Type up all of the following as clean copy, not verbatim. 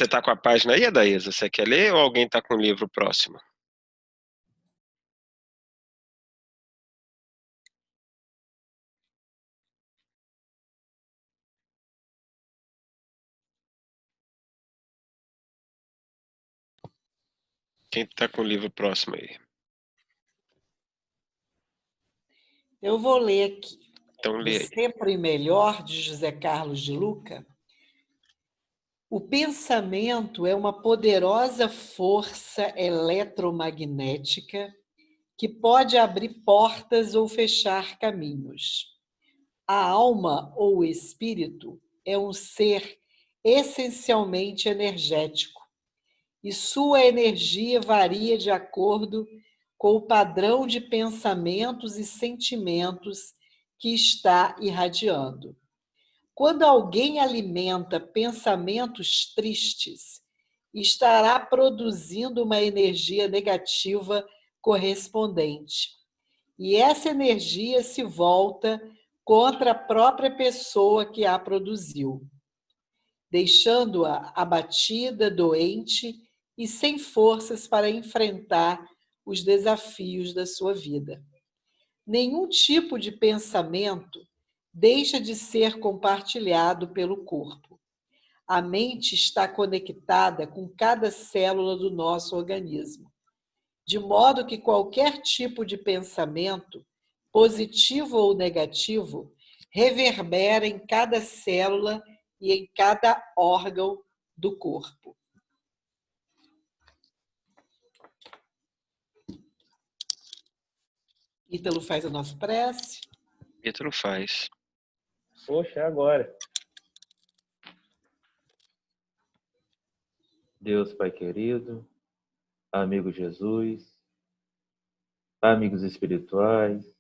Você está com a página aí, Adaísa? Você quer ler ou alguém está com o livro próximo? Quem está com o livro próximo aí? Eu vou ler aqui. Então, lê aí. Sempre Melhor, de José Carlos de Luca. O pensamento é uma poderosa força eletromagnética que pode abrir portas ou fechar caminhos. A alma ou o espírito é um ser essencialmente energético e sua energia varia de acordo com o padrão de pensamentos e sentimentos que está irradiando. Quando alguém alimenta pensamentos tristes, estará produzindo uma energia negativa correspondente. E essa energia se volta contra a própria pessoa que a produziu, deixando-a abatida, doente e sem forças para enfrentar os desafios da sua vida. Nenhum tipo de pensamento deixa de ser compartilhado pelo corpo. A mente está conectada com cada célula do nosso organismo, de modo que qualquer tipo de pensamento, positivo ou negativo, reverbera em cada célula e em cada órgão do corpo. Ítalo faz a nossa prece. Ítalo faz. Poxa, é agora. Deus Pai querido, amigo Jesus, amigos espirituais,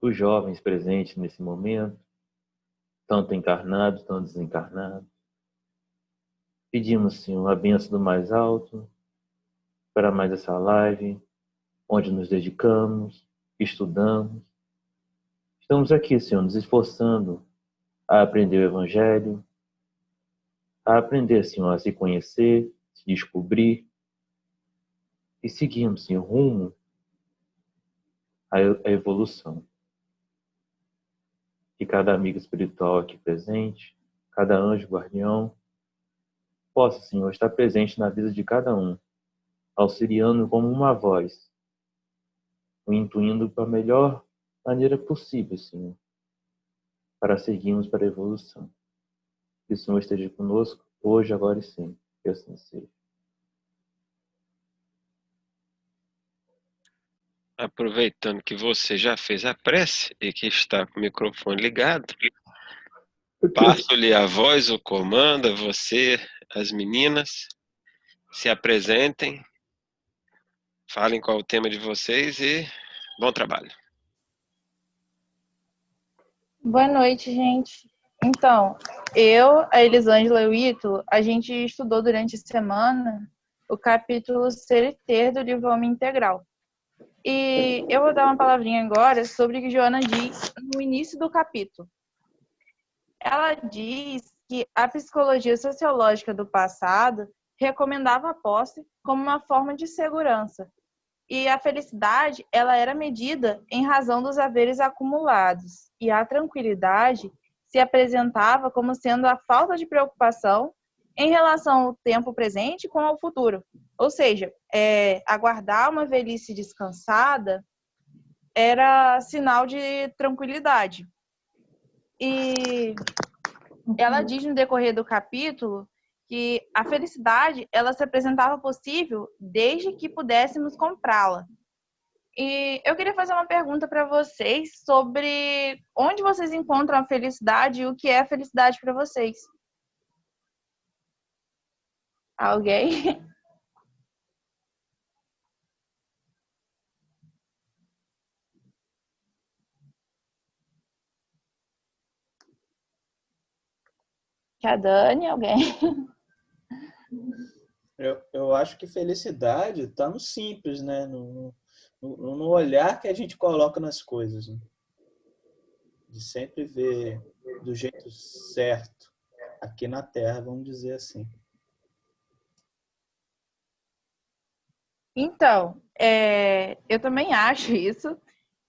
os jovens presentes nesse momento, tanto encarnados, tanto desencarnados. Pedimos, Senhor, a bênção do mais alto para mais essa live, onde nos dedicamos, estudamos. Estamos aqui, Senhor, nos esforçando a aprender o Evangelho, a aprender, Senhor, a se conhecer, se descobrir e seguirmos, Senhor, rumo à evolução. Que cada amigo espiritual aqui presente, cada anjo guardião, possa, Senhor, estar presente na vida de cada um, auxiliando como uma voz, o intuindo para a melhor maneira possível, Senhor, para seguirmos para a evolução. Que o Senhor esteja conosco, hoje, agora e sempre. Que assim seja. Aproveitando que você já fez a prece e que está com o microfone ligado, passo-lhe a voz, o comando, a você, as meninas, se apresentem, falem qual é o tema de vocês e bom trabalho. Boa noite, gente. Então, eu, a Elisângela e o Ítalo, a gente estudou durante a semana o capítulo Ser e Ter do livro Homem Integral. E eu vou dar uma palavrinha agora sobre o que Joana diz no início do capítulo. Ela diz que a psicologia sociológica do passado recomendava a posse como uma forma de segurança. E a felicidade, ela era medida em razão dos haveres acumulados. E a tranquilidade se apresentava como sendo a falta de preocupação em relação ao tempo presente com o futuro. Ou seja, aguardar uma velhice descansada era sinal de tranquilidade. E ela diz no decorrer do capítulo que a felicidade, ela se apresentava possível desde que pudéssemos comprá-la. E eu queria fazer uma pergunta para vocês sobre onde vocês encontram a felicidade e o que é a felicidade para vocês. Alguém? A Dani, alguém? Eu acho que felicidade está no simples, né? No olhar que a gente coloca nas coisas. Né? De sempre ver do jeito certo aqui na Terra, vamos dizer assim. Então, eu também acho isso.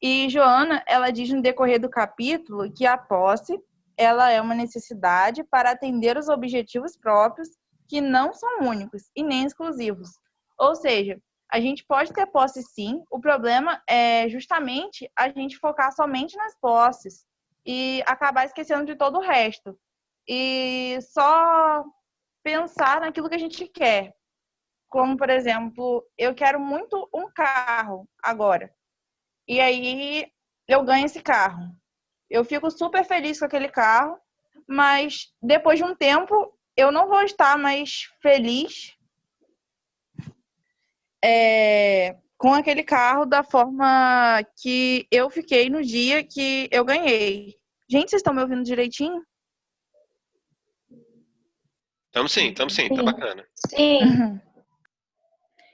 E Joana, ela diz no decorrer do capítulo que a posse, ela é uma necessidade para atender os objetivos próprios que não são únicos e nem exclusivos. Ou seja, a gente pode ter posse sim, o problema é justamente a gente focar somente nas posses e acabar esquecendo de todo o resto. E só pensar naquilo que a gente quer. Como, por exemplo, eu quero muito um carro agora. E aí eu ganho esse carro. Eu fico super feliz com aquele carro, mas depois de um tempo eu não vou estar mais feliz com aquele carro da forma que eu fiquei no dia que eu ganhei. Gente, vocês estão me ouvindo direitinho? Estamos sim, tá bacana. Sim.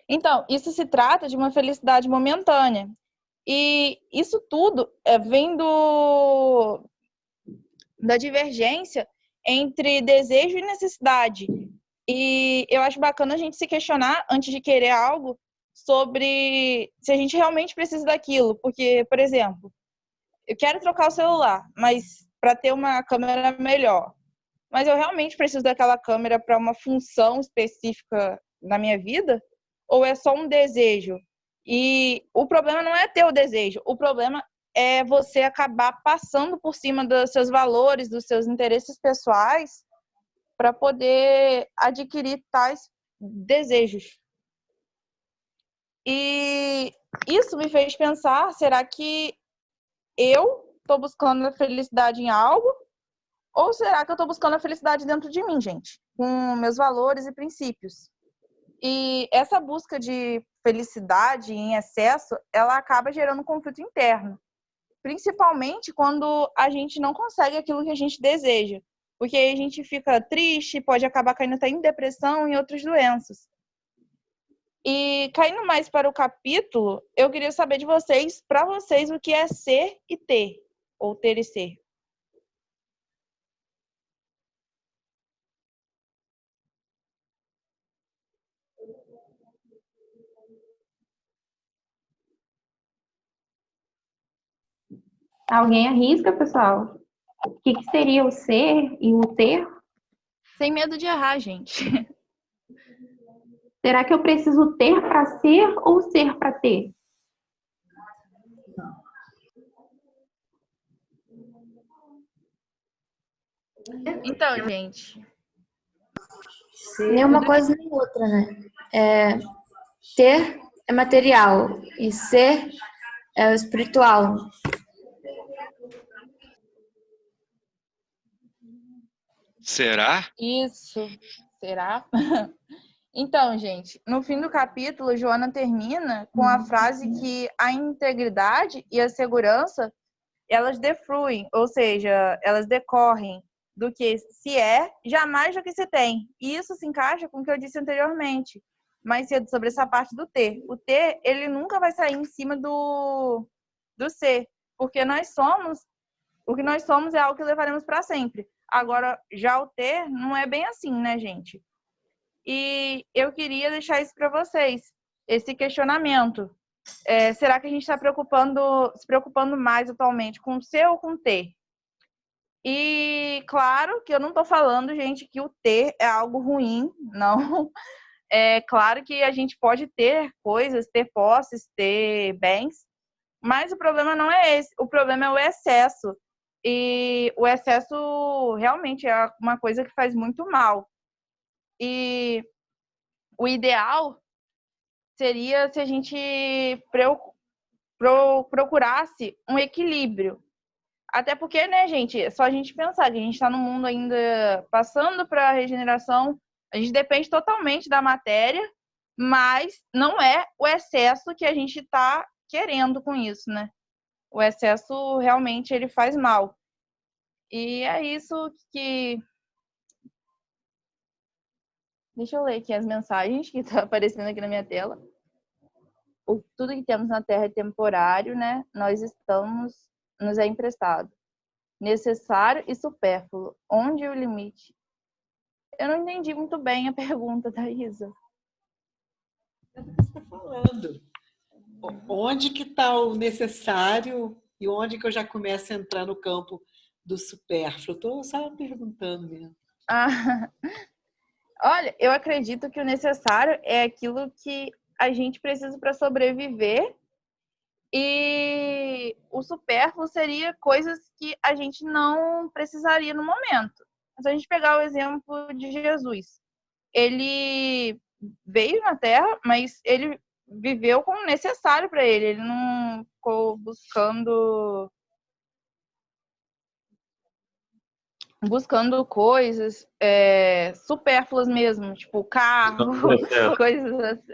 Então, isso se trata de uma felicidade momentânea. E isso tudo vem da divergência entre desejo e necessidade. E eu acho bacana a gente se questionar, antes de querer algo, sobre se a gente realmente precisa daquilo. Porque, por exemplo, eu quero trocar o celular, mas para ter uma câmera melhor. Mas eu realmente preciso daquela câmera para uma função específica na minha vida? Ou é só um desejo? E o problema não é ter o desejo, o problema é você acabar passando por cima dos seus valores, dos seus interesses pessoais, para poder adquirir tais desejos. E isso me fez pensar, será que eu estou buscando a felicidade em algo? Ou será que eu estou buscando a felicidade dentro de mim, gente? Com meus valores e princípios. E essa busca de felicidade em excesso, ela acaba gerando um conflito interno. Principalmente quando a gente não consegue aquilo que a gente deseja. Porque aí a gente fica triste, pode acabar caindo até em depressão e outras doenças. E caindo mais para o capítulo, eu queria saber de vocês, para vocês, o que é ser e ter, ou ter e ser. Alguém arrisca, pessoal? O que seria o ser e o ter? Sem medo de errar, gente. Será que eu preciso ter para ser ou ser para ter? Então, gente. Nem uma coisa nem outra, né? Ter é material e ser é o espiritual. Será? Isso. Será? Então, gente, no fim do capítulo, Joana termina com a frase que a integridade e a segurança, elas defluem, ou seja, elas decorrem do que se é, jamais do que se tem. E isso se encaixa com o que eu disse anteriormente, mais cedo, sobre essa parte do ter. O ter, ele nunca vai sair em cima do ser, porque o que nós somos é algo que levaremos para sempre. Agora, já o ter não é bem assim, né, gente? E eu queria deixar isso para vocês, esse questionamento. Será que a gente está se preocupando mais atualmente com ser ou com ter? E claro que eu não estou falando, gente, que o ter é algo ruim, não. É claro que a gente pode ter coisas, ter posses, ter bens, mas o problema não é esse, o problema é o excesso. E o excesso realmente é uma coisa que faz muito mal. E o ideal seria se a gente procurasse um equilíbrio. Até porque, né, gente, é só a gente pensar que a gente está no mundo ainda passando para a regeneração, a gente depende totalmente da matéria, mas não é o excesso que a gente está querendo com isso, né? O excesso realmente ele faz mal. E é isso que... Deixa eu ler aqui as mensagens que estão aparecendo aqui na minha tela. Tudo que temos na Terra é temporário, né? Nos é emprestado. Necessário e supérfluo. Onde é o limite? Eu não entendi muito bem a pergunta da Isa. É do que você está falando. Onde que está o necessário e onde que eu já começo a entrar no campo do supérfluo? Estou só perguntando mesmo. Ah, olha, eu acredito que o necessário é aquilo que a gente precisa para sobreviver, e o supérfluo seria coisas que a gente não precisaria no momento. Se a gente pegar o exemplo de Jesus, ele veio na Terra, mas ele viveu como necessário para ele. Ele não ficou buscando coisas supérfluas mesmo, tipo carro, coisas assim.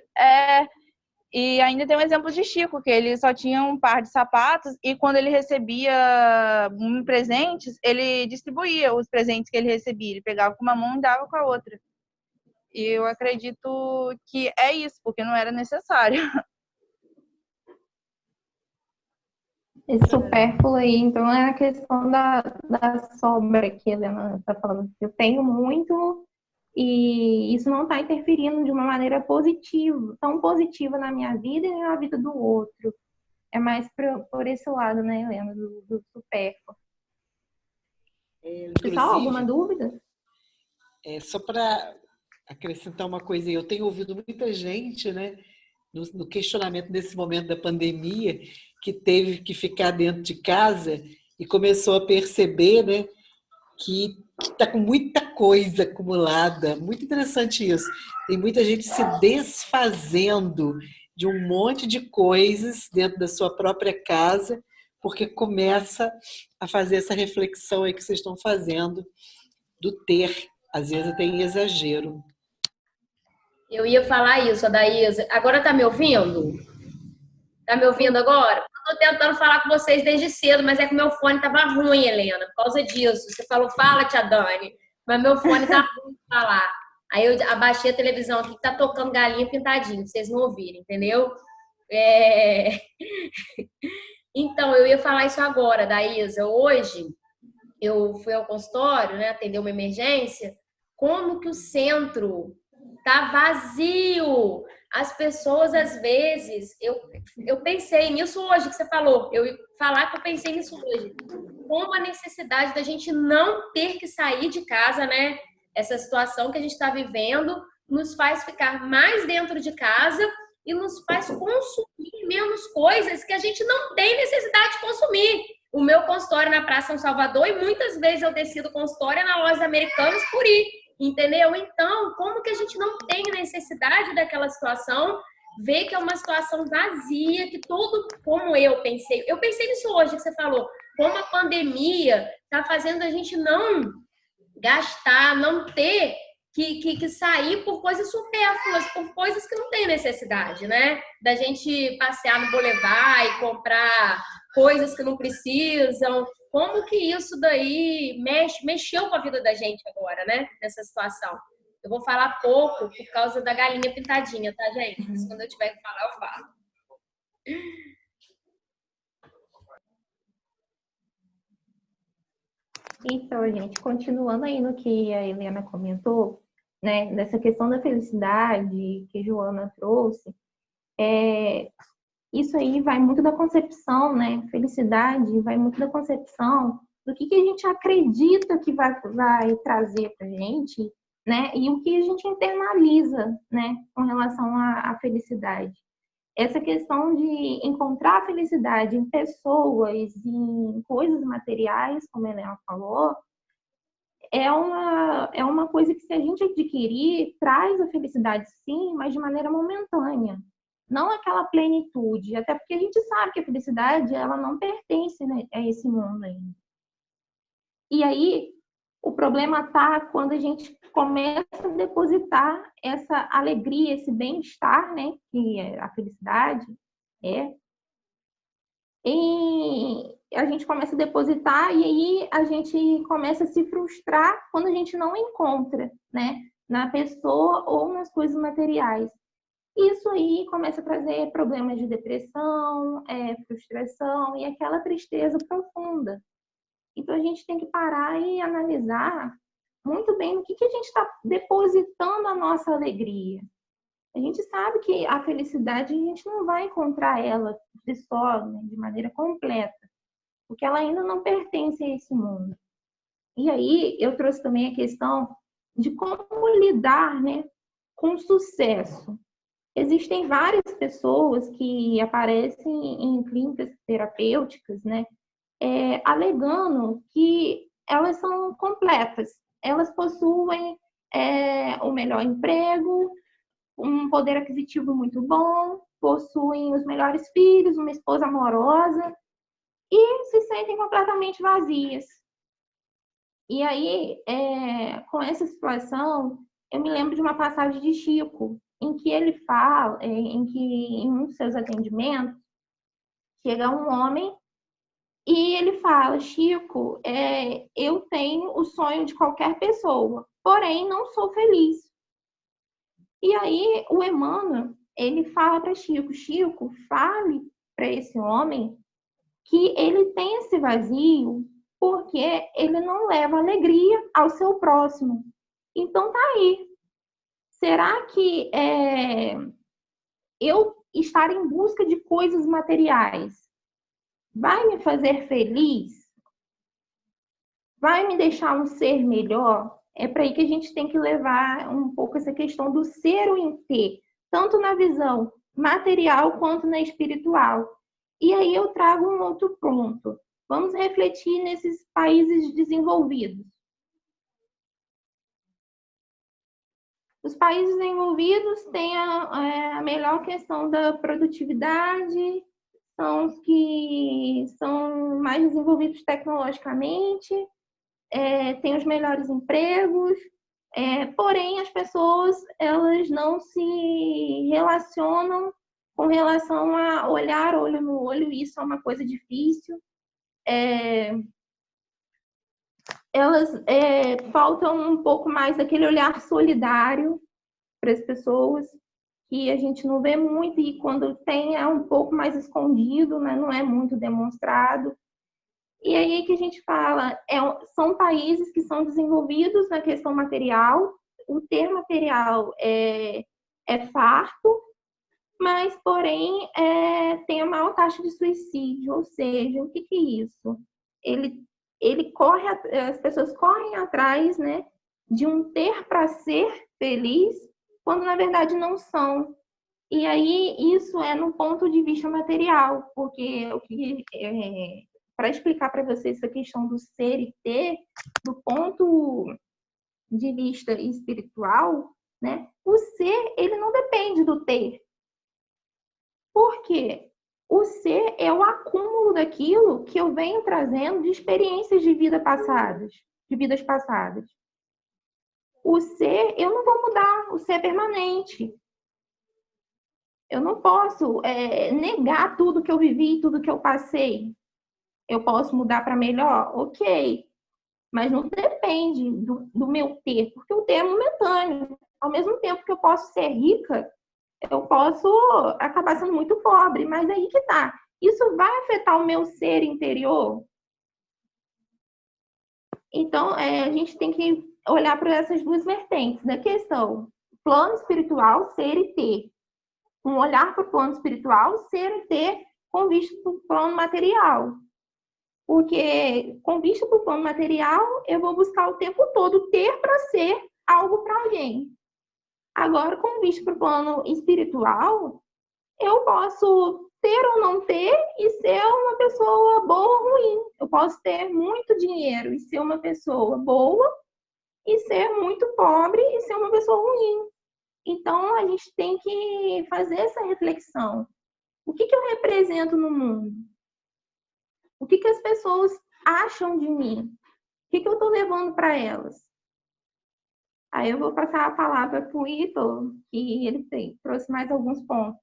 E ainda tem um exemplo de Chico, que ele só tinha um par de sapatos e quando ele recebia presentes, ele distribuía os presentes que ele recebia. Ele pegava com uma mão e dava com a outra. E eu acredito que é isso, porque não era necessário. Esse supérfluo aí, então, é a questão da sobra que a Helena está falando. Eu tenho muito e isso não está interferindo de uma maneira positiva, tão positiva na minha vida e na vida do outro. É mais por esse lado, né, Helena, do supérfluo. Pessoal, alguma dúvida? Só para acrescentar uma coisa, eu tenho ouvido muita gente, né, no questionamento desse momento da pandemia, que teve que ficar dentro de casa e começou a perceber, né, que está com muita coisa acumulada. Muito interessante isso. Tem muita gente se desfazendo de um monte de coisas dentro da sua própria casa, porque começa a fazer essa reflexão aí que vocês estão fazendo do ter. Às vezes tem exagero. Eu ia falar isso, Adaísa. Agora tá me ouvindo? Tá me ouvindo agora? Eu tô tentando falar com vocês desde cedo, mas é que meu fone tava ruim, Helena, por causa disso. Você falou, fala, tia Dani, mas meu fone tá ruim de falar. Aí eu abaixei a televisão aqui, que tá tocando Galinha Pintadinha, pra vocês não ouvirem, entendeu? Então, eu ia falar isso agora, Daísa. Hoje, eu fui ao consultório, né, atender uma emergência. Como que o centro tá vazio? As pessoas, às vezes, eu pensei nisso hoje que você falou. Eu ia falar que eu pensei nisso hoje. Como a necessidade da gente não ter que sair de casa, né? Essa situação que a gente está vivendo nos faz ficar mais dentro de casa e nos faz consumir menos coisas que a gente não tem necessidade de consumir. O meu consultório na Praça São Salvador, e muitas vezes eu decido consultório na Lojas Americanas por ir, entendeu? Então, como que a gente não tem necessidade daquela situação, vê que é uma situação vazia, que tudo, como eu pensei nisso hoje que você falou, como a pandemia está fazendo a gente não gastar, não ter que sair por coisas supérfluas, por coisas que não tem necessidade, né? Da gente passear no boulevard e comprar coisas que não precisam. Como que isso daí mexeu com a vida da gente agora, né? Nessa situação. Eu vou falar pouco por causa da galinha pintadinha, tá, gente? Mas quando eu tiver que falar, eu falo. Então, gente, continuando aí no que a Helena comentou, né, dessa questão da felicidade que a Joana trouxe, isso aí vai muito da concepção, né? Felicidade vai muito da concepção do que a gente acredita que vai trazer para a gente, né? E o que a gente internaliza, né? Com relação à felicidade. Essa questão de encontrar a felicidade em pessoas, em coisas materiais, como a Helena falou, é uma coisa que, se a gente adquirir, traz a felicidade, sim, mas de maneira momentânea. Não aquela plenitude, até porque a gente sabe que a felicidade ela não pertence, né, a esse mundo ainda. E aí, o problema está quando a gente começa a depositar essa alegria, esse bem-estar, né, que a felicidade é, e a gente começa a depositar e aí a gente começa a se frustrar quando a gente não encontra, né, na pessoa ou nas coisas materiais. Isso aí começa a trazer problemas de depressão, frustração e aquela tristeza profunda. Então, a gente tem que parar e analisar muito bem no que a gente está depositando a nossa alegria. A gente sabe que a felicidade a gente não vai encontrar ela de só, né, de maneira completa, porque ela ainda não pertence a esse mundo. E aí eu trouxe também a questão de como lidar, né, com sucesso. Existem várias pessoas que aparecem em clínicas terapêuticas, né, alegando que elas são completas. Elas possuem o melhor emprego, um poder aquisitivo muito bom, possuem os melhores filhos, uma esposa amorosa e se sentem completamente vazias. E aí, com essa situação, eu me lembro de uma passagem de Chico, em que ele fala, em que em um dos seus atendimentos, chega um homem e ele fala: Chico, eu tenho o sonho de qualquer pessoa, porém não sou feliz. E aí o Emmanuel, ele fala para Chico: Chico, fale para esse homem que ele tem esse vazio porque ele não leva alegria ao seu próximo. Então tá aí. Será que eu estar em busca de coisas materiais vai me fazer feliz? Vai me deixar um ser melhor? É para aí que a gente tem que levar um pouco essa questão do ser ou em ter, tanto na visão material quanto na espiritual. E aí eu trago um outro ponto. Vamos refletir nesses países desenvolvidos. Os países desenvolvidos têm a melhor questão da produtividade, são os que são mais desenvolvidos tecnologicamente, têm os melhores empregos, porém as pessoas elas não se relacionam com relação a olhar olho no olho, isso é uma coisa difícil. Elas faltam um pouco mais daquele olhar solidário para as pessoas, que a gente não vê muito, e quando tem é um pouco mais escondido, né? Não é muito demonstrado. E aí que a gente fala, são países que são desenvolvidos na questão material, o ter material é farto, mas, porém, tem a maior taxa de suicídio, ou seja, o que é isso? As pessoas correm atrás, né, de um ter para ser feliz, quando na verdade não são. E aí isso é no ponto de vista material, porque para explicar para vocês essa questão do ser e ter, do ponto de vista espiritual, né, o ser ele não depende do ter. Por quê? O ser é o acúmulo daquilo que eu venho trazendo de experiências de vidas passadas. O ser, eu não vou mudar, o ser é permanente. Eu não posso negar tudo que eu vivi, tudo que eu passei. Eu posso mudar para melhor? Ok. Mas não depende do meu ter, porque o ter é momentâneo. Ao mesmo tempo que eu posso ser rica, eu posso acabar sendo muito pobre, mas aí que tá. Isso vai afetar o meu ser interior? Então, a gente tem que olhar para essas duas vertentes da questão. Plano espiritual, ser e ter. Um olhar para o plano espiritual, ser e ter, com vista para o plano material. Porque, com vista para o plano material, eu vou buscar o tempo todo ter para ser algo para alguém. Agora, com vista para o plano espiritual, eu posso ter ou não ter e ser uma pessoa boa ou ruim. Eu posso ter muito dinheiro e ser uma pessoa boa e ser muito pobre e ser uma pessoa ruim. Então, a gente tem que fazer essa reflexão. O que eu represento no mundo? O que as pessoas acham de mim? O que eu estou levando para elas? Aí eu vou passar a palavra para o Ítalo, que ele trouxe mais alguns pontos.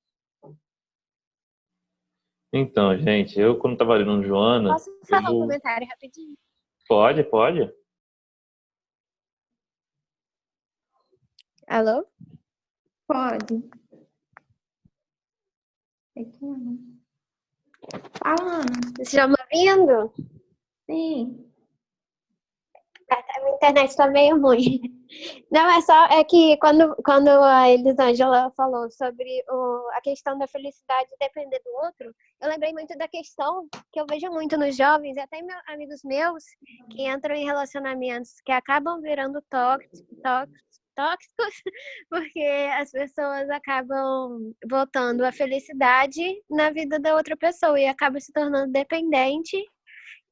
Então, gente, eu quando estava lendo Joana... Posso falar um comentário rapidinho? Pode. Alô? Pode. Fala, Ana. Você já me ouvindo? Sim. A internet tá meio ruim. Não, é que quando a Elisângela falou sobre a questão da felicidade depender do outro, eu lembrei muito da questão que eu vejo muito nos jovens, e até amigos meus, que entram em relacionamentos que acabam virando tóxicos, porque as pessoas acabam botando a felicidade na vida da outra pessoa e acaba se tornando dependente.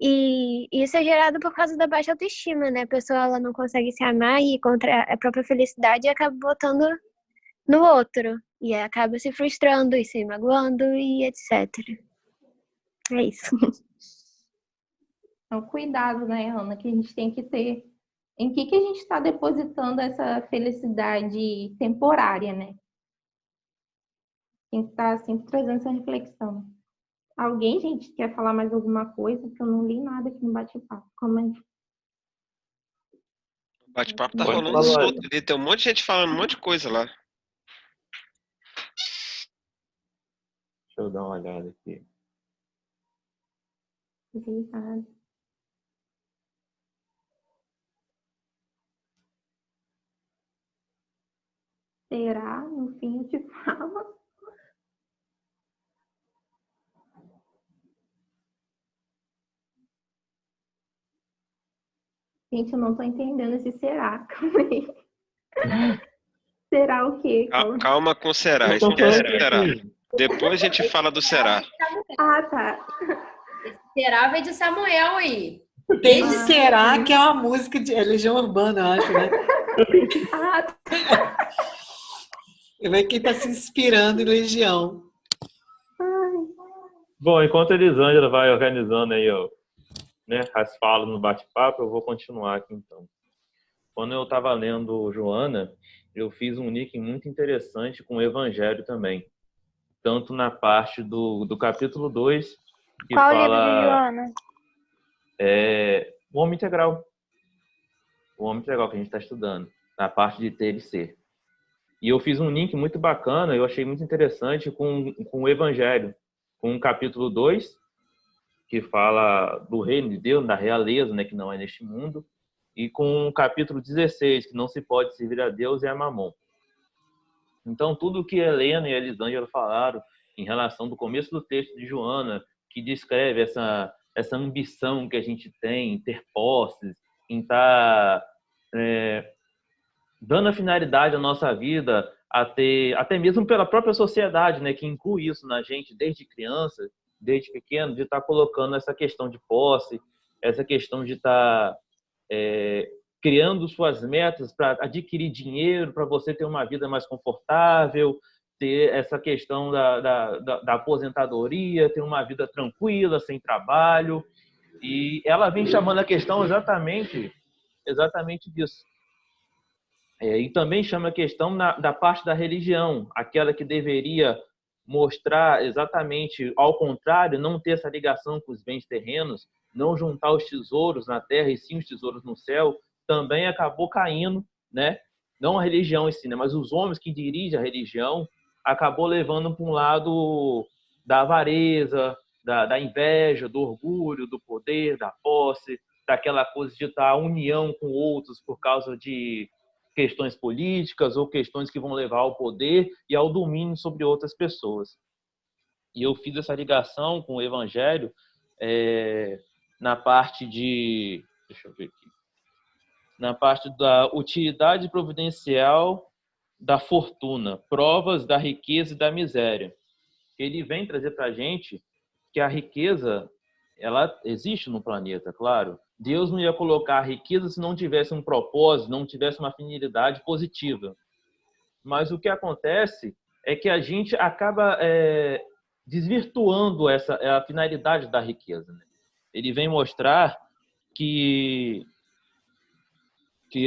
E isso é gerado por causa da baixa autoestima, né? A pessoa ela não consegue se amar e contra a própria felicidade e acaba botando no outro. E aí acaba se frustrando e se magoando e etc. É isso. É um cuidado, né, Ana, que a gente tem que ter. Em que a gente está depositando essa felicidade temporária, né? Tem que estar sempre trazendo essa reflexão. Alguém, gente, quer falar mais alguma coisa? Porque eu não li nada aqui no bate-papo. Comente. O bate-papo tá Pode rolando falar. solto ali. Tem um monte de gente falando um monte de coisa lá. Deixa eu dar uma olhada aqui. Obrigada. Será? No fim eu te falo. Gente, eu não tô entendendo esse será. Calma aí. Será o quê? Calma com o será. Eu tô Esquece falando o será. aqui. Depois a gente fala do será. Ah, tá. Será veio de Samuel aí. Tem de Será, que é uma música de Legião Urbana, eu acho, né? Ah, tá. Eu vejo quem tá se inspirando em Legião. Bom, enquanto a Elisângela vai organizando aí, ó, né, as falas no bate-papo, eu vou continuar aqui então. Quando eu estava lendo Joana, eu fiz um nick muito interessante com o Evangelho também. Tanto na parte do capítulo 2, que Qual livro de fala Joana? o homem integral. O homem integral que a gente está estudando, na parte de ter e ser. E eu fiz um link muito bacana, eu achei muito interessante com o Evangelho, com o capítulo 2, que fala do reino de Deus, da realeza, né, que não é neste mundo, e com o capítulo 16, que não se pode servir a Deus e a Mamon. Então, tudo que a Helena e a Elisângela falaram em relação do começo do texto de Joana, que descreve essa ambição que a gente tem em ter posses, em estar dando a finalidade à nossa vida, até mesmo pela própria sociedade, né, que inclui isso na gente desde criança, desde pequeno, de estar colocando essa questão de posse, essa questão de estar criando suas metas para adquirir dinheiro, para você ter uma vida mais confortável, ter essa questão da aposentadoria, ter uma vida tranquila, sem trabalho. E ela vem chamando a questão exatamente disso. E também chama a questão da parte da religião, aquela que deveria mostrar exatamente ao contrário, não ter essa ligação com os bens terrenos, não juntar os tesouros na terra e sim os tesouros no céu, também acabou caindo, né? Não a religião em si, né? Mas os homens que dirigem a religião acabou levando para um lado da avareza, da inveja, do orgulho, do poder, da posse, daquela coisa de estar a união com outros por causa de questões políticas ou questões que vão levar ao poder e ao domínio sobre outras pessoas. E eu fiz essa ligação com o Evangelho na parte de... Deixa eu ver aqui. Na parte da utilidade providencial da fortuna, provas da riqueza e da miséria. Ele vem trazer para a gente que a riqueza, ela existe no planeta, claro. Deus não ia colocar a riqueza se não tivesse um propósito, não tivesse uma finalidade positiva. Mas o que acontece é que a gente acaba desvirtuando a finalidade da riqueza, né? Ele vem mostrar que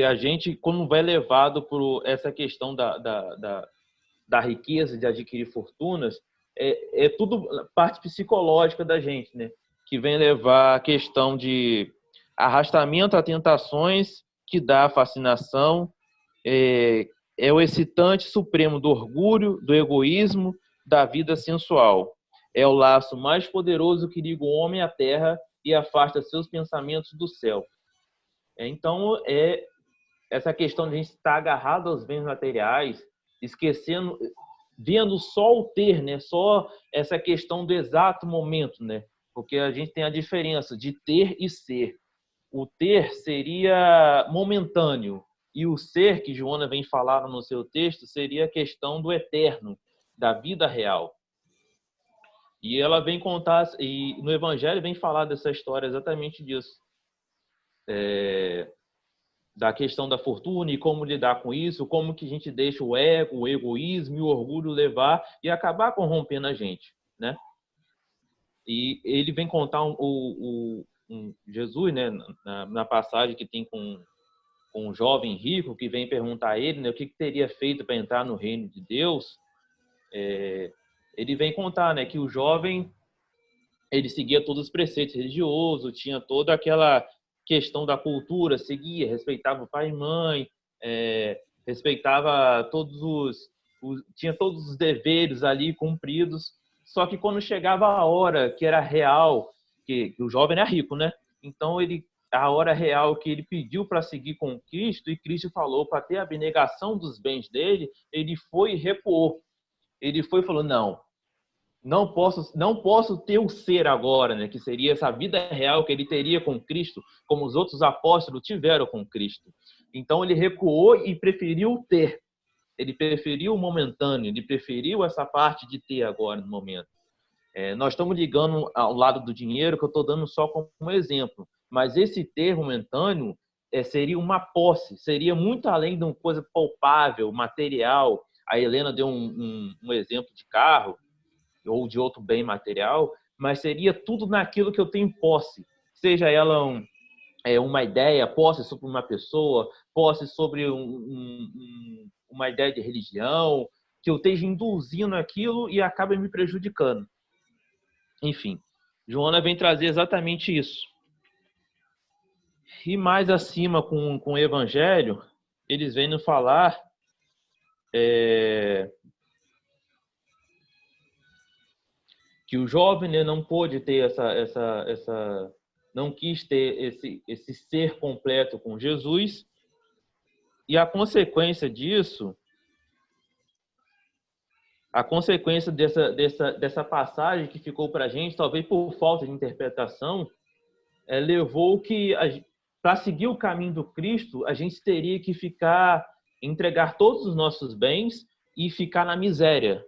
a gente, como vai levado por essa questão da riqueza, de adquirir fortunas, é tudo parte psicológica da gente, né? Que vem levar a questão de arrastamento a tentações, que dá a fascinação, é o excitante supremo do orgulho, do egoísmo, da vida sensual. É o laço mais poderoso que liga o homem à terra e afasta seus pensamentos do céu. Então, essa questão de a gente estar agarrado aos bens materiais, esquecendo, vendo só o ter, né? Só essa questão do exato momento, né? Porque a gente tem a diferença de ter e ser. O ter seria momentâneo e o ser, que Joana vem falar no seu texto, seria a questão do eterno, da vida real. E ela vem contar, e no Evangelho vem falar dessa história exatamente disso. Da questão da fortuna e como lidar com isso, como que a gente deixa o ego, o egoísmo e o orgulho levar e acabar corrompendo a gente, né? E ele vem contar Jesus, né, na passagem que tem com um jovem rico que vem perguntar a ele, né, o que teria feito para entrar no reino de Deus. Ele vem contar, né, que o jovem ele seguia todos os preceitos religiosos, tinha toda aquela questão da cultura, seguia, respeitava o pai e mãe, respeitava tinha todos os deveres ali cumpridos. Só que quando chegava a hora que era real, que o jovem era rico, né? Então a hora real que ele pediu para seguir com Cristo, e Cristo falou para ter a abnegação dos bens dele, ele foi e recuou. Ele foi e falou: não posso ter o ser agora, né? Que seria essa vida real que ele teria com Cristo, como os outros apóstolos tiveram com Cristo. Então ele recuou e preferiu ter. Ele preferiu o momentâneo, ele preferiu essa parte de ter agora no momento. Nós estamos ligando ao lado do dinheiro, que eu estou dando só como exemplo. Mas esse ter momentâneo seria uma posse, seria muito além de uma coisa palpável, material. A Helena deu um exemplo de carro, ou de outro bem material, mas seria tudo naquilo que eu tenho posse. Seja ela uma ideia, posse sobre uma pessoa, posse sobre uma ideia de religião, que eu esteja induzindo aquilo e acaba me prejudicando. Enfim, Joana vem trazer exatamente isso. E mais acima, com o Evangelho, eles vêm nos falar que o jovem, né, não pôde ter não quis ter esse ser completo com Jesus, e a consequência disso, a consequência dessa passagem que ficou para a gente, talvez por falta de interpretação, levou que, para seguir o caminho do Cristo, a gente teria que entregar todos os nossos bens e ficar na miséria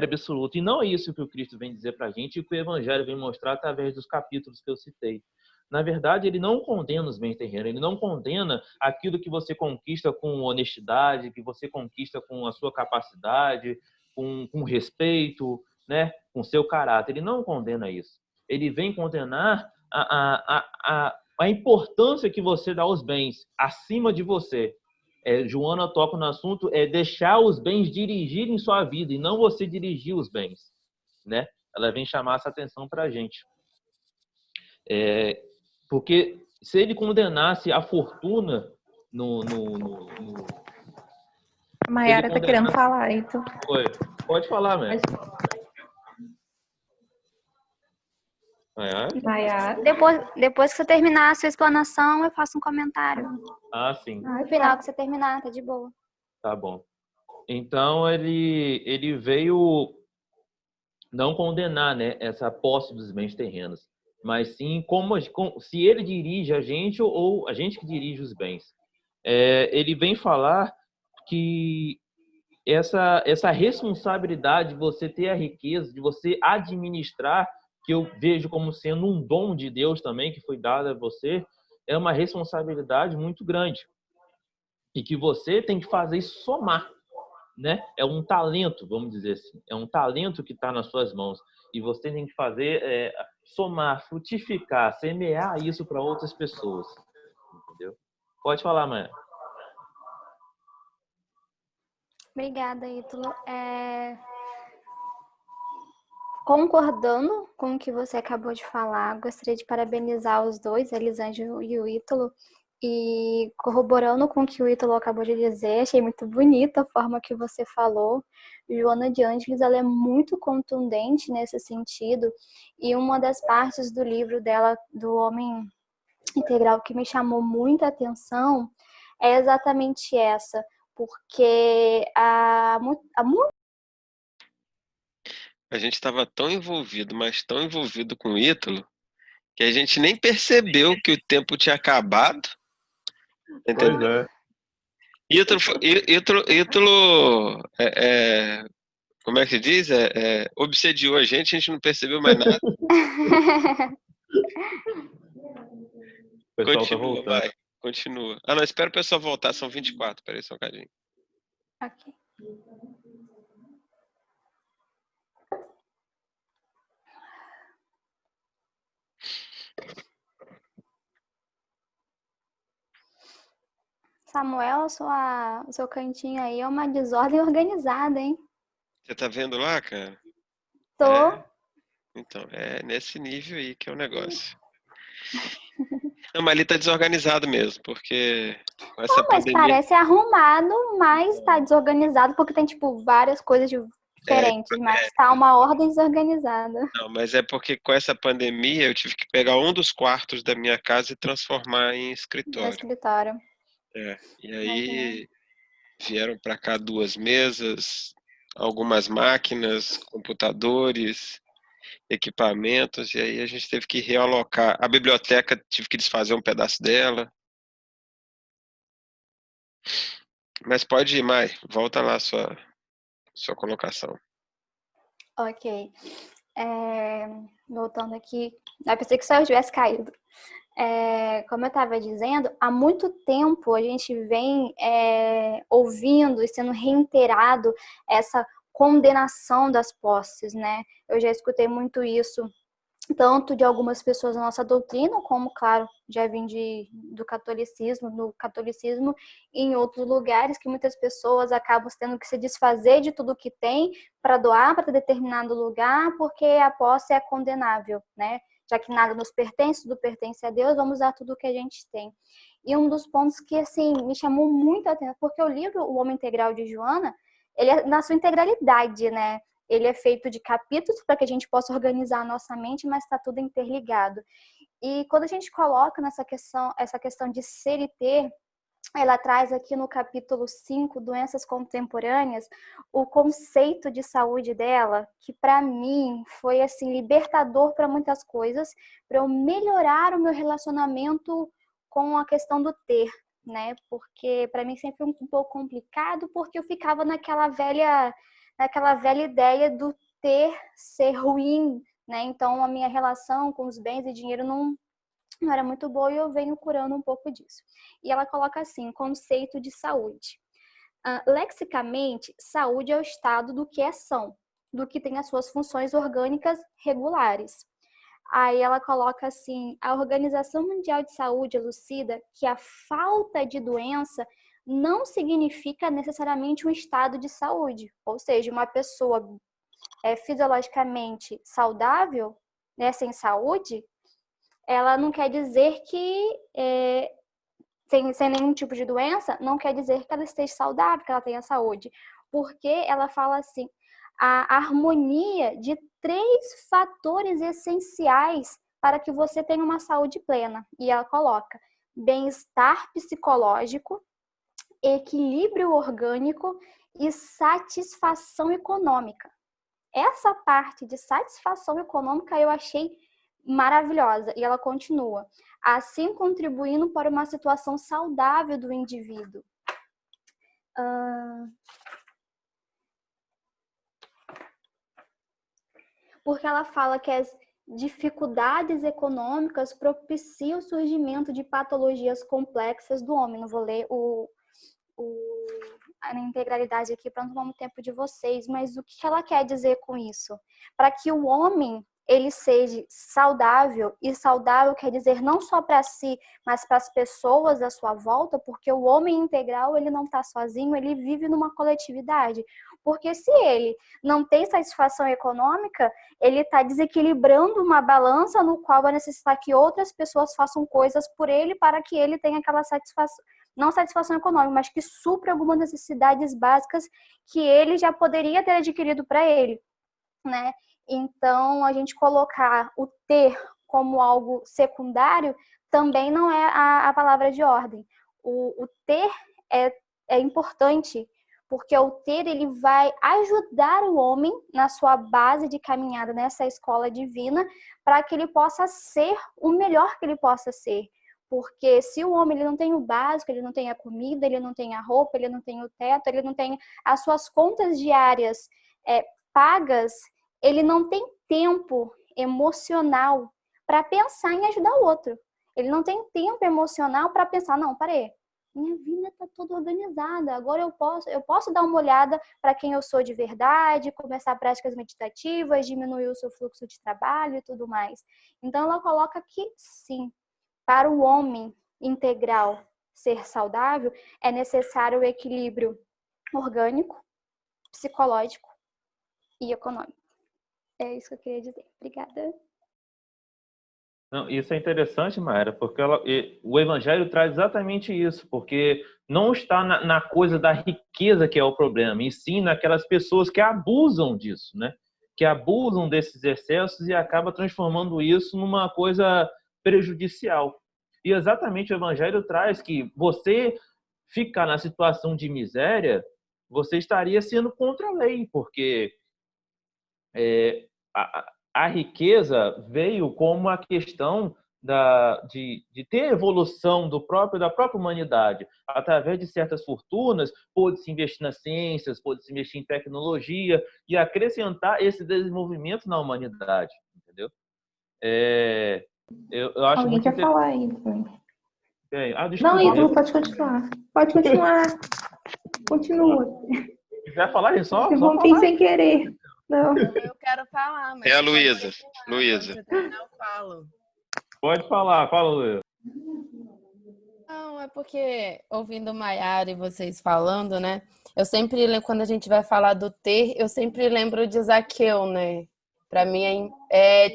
absoluta. E não é isso que o Cristo vem dizer para a gente e que o Evangelho vem mostrar através dos capítulos que eu citei. Na verdade, ele não condena os bens terrenos, ele não condena aquilo que você conquista com honestidade, que você conquista com a sua capacidade, com respeito, né, com seu caráter. Ele não condena isso. Ele vem condenar a importância que você dá aos bens acima de você. Joana toca no assunto, deixar os bens dirigirem sua vida e não você dirigir os bens, né? Ela vem chamar essa atenção para a gente. Porque se ele condenasse a fortuna A Mayara está querendo falar, então. Oi, pode falar, Mayara. Mayara. Depois que você terminar a sua explanação, eu faço um comentário. Ah, sim. No final que você terminar, tá de boa. Tá bom. Então, ele veio não condenar, né, essa posse dos bens terrenos, mas sim se ele dirige a gente ou a gente que dirige os bens. Ele vem falar que essa responsabilidade de você ter a riqueza, de você administrar, que eu vejo como sendo um dom de Deus também, que foi dado a você, é uma responsabilidade muito grande. E que você tem que fazer isso somar, né? É um talento, vamos dizer assim. É um talento que está nas suas mãos. E você tem que fazer, somar, frutificar, semear isso para outras pessoas. Entendeu? Pode falar, Maia. Obrigada, Ítalo. Concordando com o que você acabou de falar, gostaria de parabenizar os dois, a Elisângela e o Ítalo, e corroborando com o que o Ítalo acabou de dizer, achei muito bonita a forma que você falou. Joana de Ângeles, ela é muito contundente nesse sentido, e uma das partes do livro dela, do Homem integral que me chamou muita atenção é exatamente essa, porque A gente estava tão envolvido, mas tão envolvido com o Ítalo, que a gente nem percebeu que o tempo tinha acabado. Entendeu? Pois é. Ítalo como é que se diz? Obsediou a gente não percebeu mais nada. O pessoal tá Continua, voltando. vai. Continua. Ah, não, espera o pessoal voltar, são 24. Peraí só um bocadinho. Ok. Samuel, o seu cantinho aí é uma desordem organizada, hein? Você tá vendo lá, cara? Tô. Então, é nesse nível aí que é o negócio. Não, mas ali tá desorganizado mesmo, porque com essa Mas pandemia... parece arrumado, mas tá desorganizado porque tem, tipo, várias coisas diferentes, mas tá uma ordem desorganizada. Não, mas é porque com essa pandemia eu tive que pegar um dos quartos da minha casa e transformar em No escritório. escritório. E aí vieram para cá 2 mesas, algumas máquinas, computadores, equipamentos, e aí a gente teve que realocar. A biblioteca, tive que desfazer um pedaço dela. Mas pode ir, Mai, volta lá a sua colocação. Ok. Voltando aqui. Eu pensei que só eu tivesse caído. Como eu estava dizendo, há muito tempo a gente vem ouvindo e sendo reiterado essa condenação das posses, né? Eu já escutei muito isso, tanto de algumas pessoas da nossa doutrina, como, claro, já vim do catolicismo, e em outros lugares que muitas pessoas acabam tendo que se desfazer de tudo que tem para doar para determinado lugar, porque a posse é condenável, né? Já que nada nos pertence, tudo pertence a Deus, vamos dar tudo o que a gente tem. E um dos pontos que, assim, me chamou muito a atenção, porque o livro O Homem Integral de Joana, ele é na sua integralidade, né? Ele é feito de capítulos para que a gente possa organizar a nossa mente, mas está tudo interligado. E quando a gente coloca essa questão de ser e ter, ela traz aqui no capítulo 5, Doenças Contemporâneas, o conceito de saúde dela, que para mim foi assim libertador para muitas coisas, para eu melhorar o meu relacionamento com a questão do ter, né? Porque para mim sempre foi um pouco complicado, porque eu ficava naquela velha ideia do ter ser ruim, né? Então a minha relação com os bens e dinheiro não era muito boa e eu venho curando um pouco disso. E ela coloca assim, conceito de saúde. Lexicamente, saúde é o estado do que é são, do que tem as suas funções orgânicas regulares. Aí ela coloca assim, a Organização Mundial de Saúde elucida que a falta de doença não significa necessariamente um estado de saúde. Ou seja, uma pessoa fisiologicamente saudável, né, sem saúde, ela não quer dizer que, sem nenhum tipo de doença, não quer dizer que ela esteja saudável, que ela tenha saúde. Porque ela fala assim, a harmonia de 3 fatores essenciais para que você tenha uma saúde plena. E ela coloca bem-estar psicológico, equilíbrio orgânico e satisfação econômica. Essa parte de satisfação econômica eu achei maravilhosa. E ela continua, assim contribuindo para uma situação saudável do indivíduo. Porque ela fala que as dificuldades econômicas propiciam o surgimento de patologias complexas do homem. Não vou ler a integralidade aqui para não tomar muito tempo de vocês, mas o que ela quer dizer com isso? Para que o homem ele seja saudável, e saudável quer dizer não só para si, mas para as pessoas à sua volta, porque o homem integral ele não está sozinho, ele vive numa coletividade. Porque se ele não tem satisfação econômica, ele está desequilibrando uma balança no qual vai necessitar que outras pessoas façam coisas por ele para que ele tenha aquela satisfação, não satisfação econômica, mas que supra algumas necessidades básicas que ele já poderia ter adquirido para ele, né? Então, a gente colocar o ter como algo secundário, também não é a palavra de ordem. O ter é importante, porque o ter ele vai ajudar o homem na sua base de caminhada nessa escola divina, para que ele possa ser o melhor que ele possa ser. Porque se o homem ele não tem o básico, ele não tem a comida, ele não tem a roupa, ele não tem o teto, ele não tem as suas contas diárias pagas, ele não tem tempo emocional para pensar em ajudar o outro. Ele não tem tempo emocional para pensar, não, peraí, minha vida está toda organizada, agora eu posso dar uma olhada para quem eu sou de verdade, começar práticas meditativas, diminuir o seu fluxo de trabalho e tudo mais. Então ela coloca que sim, para o homem integral ser saudável, é necessário o equilíbrio orgânico, psicológico e econômico. É isso que eu queria dizer. Obrigada. Não, isso é interessante, Mayra, porque o Evangelho traz exatamente isso, porque não está na coisa da riqueza que é o problema, e sim naquelas pessoas que abusam disso, né? Que abusam desses excessos e acaba transformando isso numa coisa prejudicial. E exatamente o Evangelho traz que você ficar na situação de miséria, você estaria sendo contra a lei, porque a riqueza veio como a questão de ter evolução da própria humanidade. Através de certas fortunas, pôde-se investir nas ciências, pôde-se investir em tecnologia e acrescentar esse desenvolvimento na humanidade, entendeu? Eu acho Alguém muito quer falar aí? desculpa. Não, Ítalo, pode continuar. Pode continuar. Continua. Se quiser falar, só Interrompi falar. sem querer. Não. Eu quero falar, mas... É a Luísa. Luísa. Quando você terminar, eu falo. Pode falar, fala, Luísa. Não, é porque, ouvindo Maiara e vocês falando, né? Eu sempre lembro, quando a gente vai falar do ter, eu sempre lembro de Zaqueu, né? Pra mim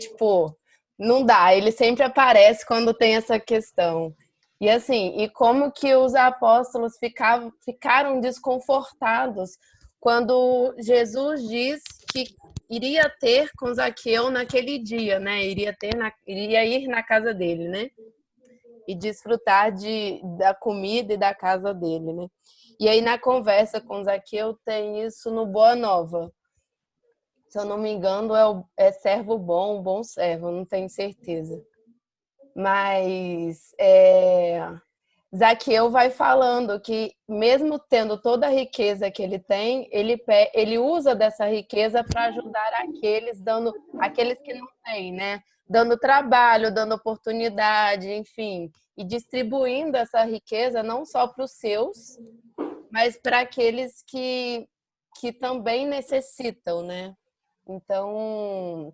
tipo, não dá. Ele sempre aparece quando tem essa questão. E assim, e como que os apóstolos ficaram desconfortados quando Jesus diz que iria ter com Zaqueu naquele dia, né? Iria ir na casa dele, né? E desfrutar da comida e da casa dele, né? E aí na conversa com Zaqueu tem isso no Boa Nova. Se eu não me engano, é servo bom servo, não tenho certeza. Mas Zaqueu vai falando que, mesmo tendo toda a riqueza que ele tem, ele usa dessa riqueza para ajudar aqueles que não têm, né? Dando trabalho, dando oportunidade, enfim, e distribuindo essa riqueza não só para os seus, mas para aqueles que também necessitam, né? Então,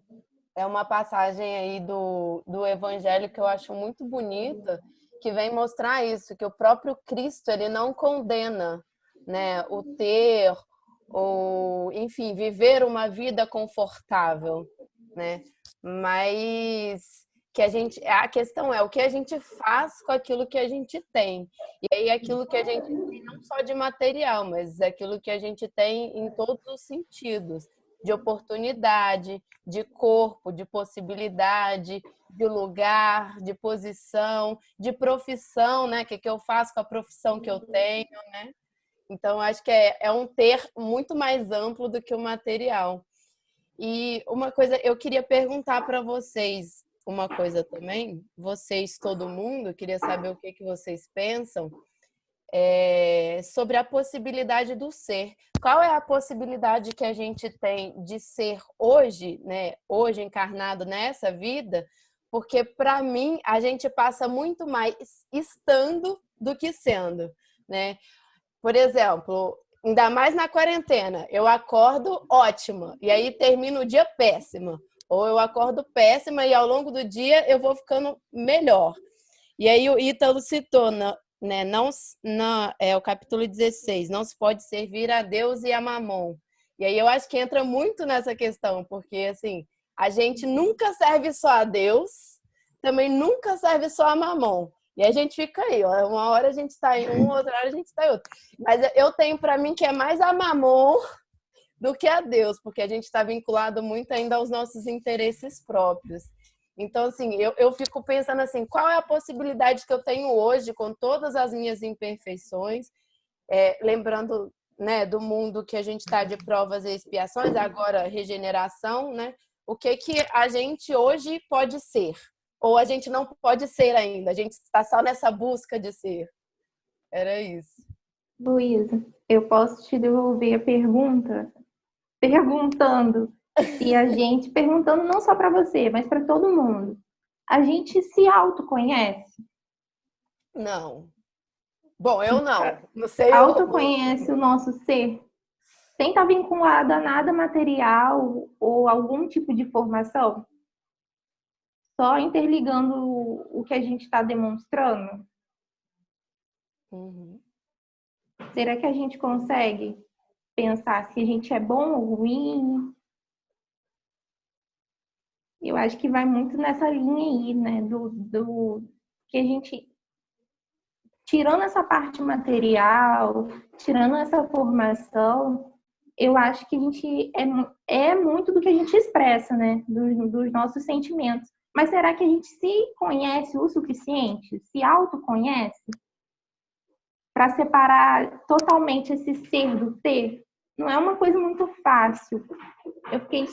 é uma passagem aí do Evangelho que eu acho muito bonita, que vem mostrar isso, que o próprio Cristo ele não condena, né, o ter, ou, enfim, viver uma vida confortável, né? Mas que a questão é o que a gente faz com aquilo que a gente tem. E aí aquilo que a gente tem não só de material, mas aquilo que a gente tem em todos os sentidos, de oportunidade, de corpo, de possibilidade, de lugar, de posição, de profissão, né? O que eu faço com a profissão que eu tenho, né? Então, acho que é um ter muito mais amplo do que o material. E uma coisa, eu queria perguntar para vocês uma coisa também, vocês, todo mundo, queria saber o que vocês pensam sobre a possibilidade do ser. Qual é a possibilidade que a gente tem de ser hoje, né? Hoje encarnado nessa vida? Porque, para mim, a gente passa muito mais estando do que sendo, né? Por exemplo, ainda mais na quarentena, eu acordo ótima e aí termino o dia péssima. Ou eu acordo péssima e ao longo do dia eu vou ficando melhor. E aí o Ítalo citou, né? O capítulo 16, não se pode servir a Deus e a Mamon. E aí eu acho que entra muito nessa questão, porque assim, a gente nunca serve só a Deus, também nunca serve só a Mamon. E a gente fica aí, ó, uma hora a gente está em um, outra hora a gente está em outro. Mas eu tenho para mim que é mais a Mamon do que a Deus, porque a gente está vinculado muito ainda aos nossos interesses próprios. Então, assim, eu fico pensando assim, qual é a possibilidade que eu tenho hoje, com todas as minhas imperfeições, lembrando, né, do mundo que a gente está de provas e expiações, agora regeneração, né? O que a gente hoje pode ser? Ou a gente não pode ser ainda, a gente está só nessa busca de ser. Era isso. Luísa, eu posso te devolver a pergunta perguntando se a gente, perguntando não só para você, mas para todo mundo, a gente se autoconhece? Não. Bom, eu não. Não sei. Autoconhece o nosso ser? Sem estar vinculado a nada material ou algum tipo de formação? Só interligando o que a gente está demonstrando? Uhum. Será que a gente consegue pensar se a gente é bom ou ruim? Eu acho que vai muito nessa linha aí, né? Do que a gente, tirando essa parte material, tirando essa formação, eu acho que a gente é muito do que a gente expressa, né? Dos nossos sentimentos. Mas será que a gente se conhece o suficiente? Se autoconhece? Para separar totalmente esse ser do ter? Não é uma coisa muito fácil. Eu fiquei,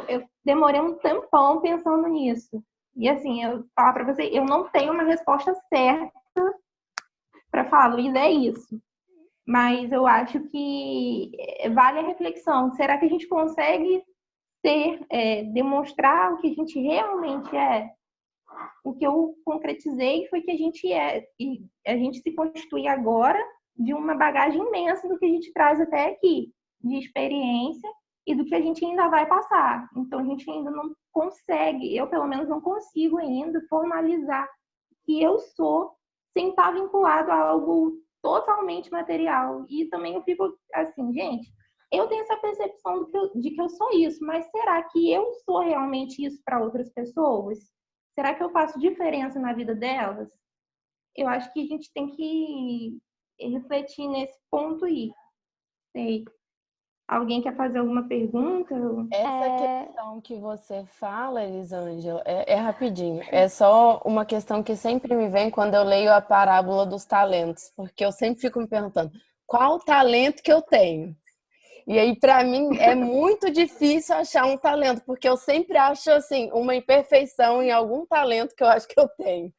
eu demorei um tempão pensando nisso. E assim, eu falar para você, eu não tenho uma resposta certa para falar, Luísa, é isso. Mas eu acho que vale a reflexão. Será que a gente consegue demonstrar o que a gente realmente é? O que eu concretizei foi que a gente é, e a gente se constitui agora de uma bagagem imensa do que a gente traz até aqui, de experiência e do que a gente ainda vai passar. Então, a gente ainda não consegue, eu pelo menos não consigo ainda formalizar que eu sou sem estar vinculado a algo totalmente material. E também eu fico assim, gente, eu tenho essa percepção de que eu sou isso, mas será que eu sou realmente isso para outras pessoas? Será que eu faço diferença na vida delas? Eu acho que a gente tem que refletir nesse ponto aí. Sei. Alguém quer fazer alguma pergunta? Essa questão que você fala, Elisângela, é rapidinho. É só uma questão que sempre me vem quando eu leio a parábola dos talentos, porque eu sempre fico me perguntando qual o talento que eu tenho. E aí, para mim, é muito difícil achar um talento, porque eu sempre acho, assim, uma imperfeição em algum talento que eu acho que eu tenho.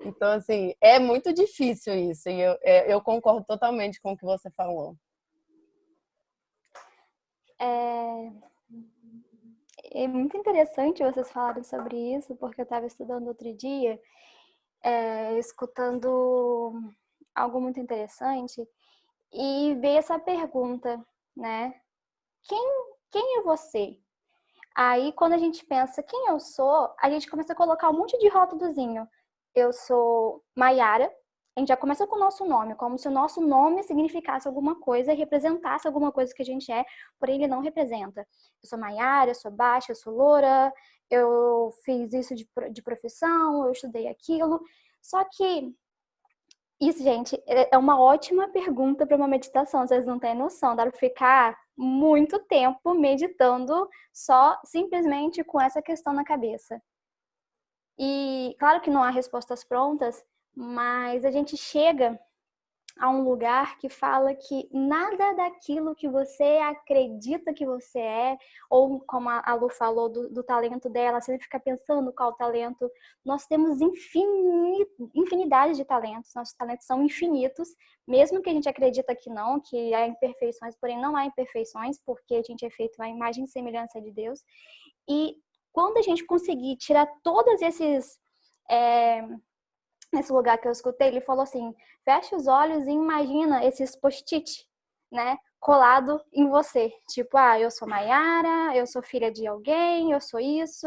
Então, assim, é muito difícil isso. E eu concordo totalmente com o que você falou. É muito interessante vocês falarem sobre isso, porque eu estava estudando outro dia, escutando algo muito interessante, e veio essa pergunta, né? Quem é você? Aí, quando a gente pensa quem eu sou, a gente começa a colocar um monte de rótulozinho. Eu sou Maiara. A gente já começa com o nosso nome, como se o nosso nome significasse alguma coisa e representasse alguma coisa que a gente é, porém ele não representa. Eu sou Maiara, eu sou baixa, eu sou loura, eu fiz isso de profissão, eu estudei aquilo. Só que isso, gente, é uma ótima pergunta para uma meditação. Vocês não têm noção, dá para ficar muito tempo meditando só simplesmente com essa questão na cabeça. E claro que não há respostas prontas, mas a gente chega a um lugar que fala que nada daquilo que você acredita que você é, ou como a Lu falou do talento dela, você fica pensando qual talento. Nós temos infinidade de talentos, nossos talentos são infinitos, mesmo que a gente acredita que não, que há imperfeições, porém não há imperfeições, porque a gente é feito à imagem e semelhança de Deus. E quando a gente conseguir tirar todos esses... nesse lugar que eu escutei, ele falou assim, fecha os olhos e imagina esses post-it, né, colado em você. Tipo, eu sou Maiara, eu sou filha de alguém, eu sou isso,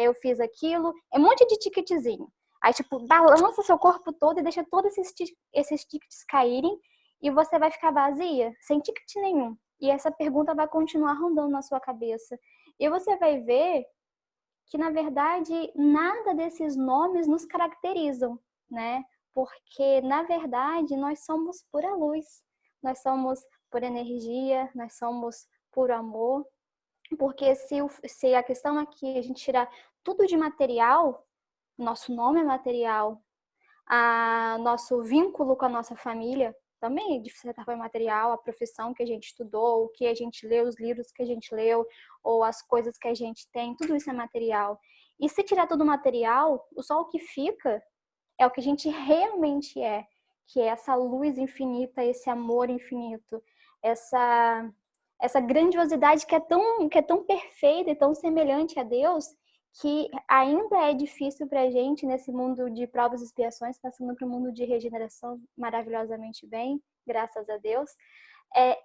eu fiz aquilo. É um monte de ticketzinho. Aí, tipo, balança seu corpo todo e deixa todos esses tickets caírem e você vai ficar vazia, sem ticket nenhum. E essa pergunta vai continuar rondando na sua cabeça. E você vai ver que, na verdade, nada desses nomes nos caracterizam, né? Porque, na verdade, nós somos pura luz, nós somos pura energia, nós somos puro amor. Porque se a questão aqui é a gente tirar tudo de material, nosso nome é material, nosso vínculo com a nossa família também, de certa forma, material, a profissão que a gente estudou, o que a gente leu, os livros que a gente leu, ou as coisas que a gente tem, tudo isso é material. E se tirar todo o material, só o que fica é o que a gente realmente é, que é essa luz infinita, esse amor infinito, essa grandiosidade que é tão perfeita e tão semelhante a Deus, que ainda é difícil para a gente, nesse mundo de provas e expiações, passando para um mundo de regeneração maravilhosamente bem, graças a Deus,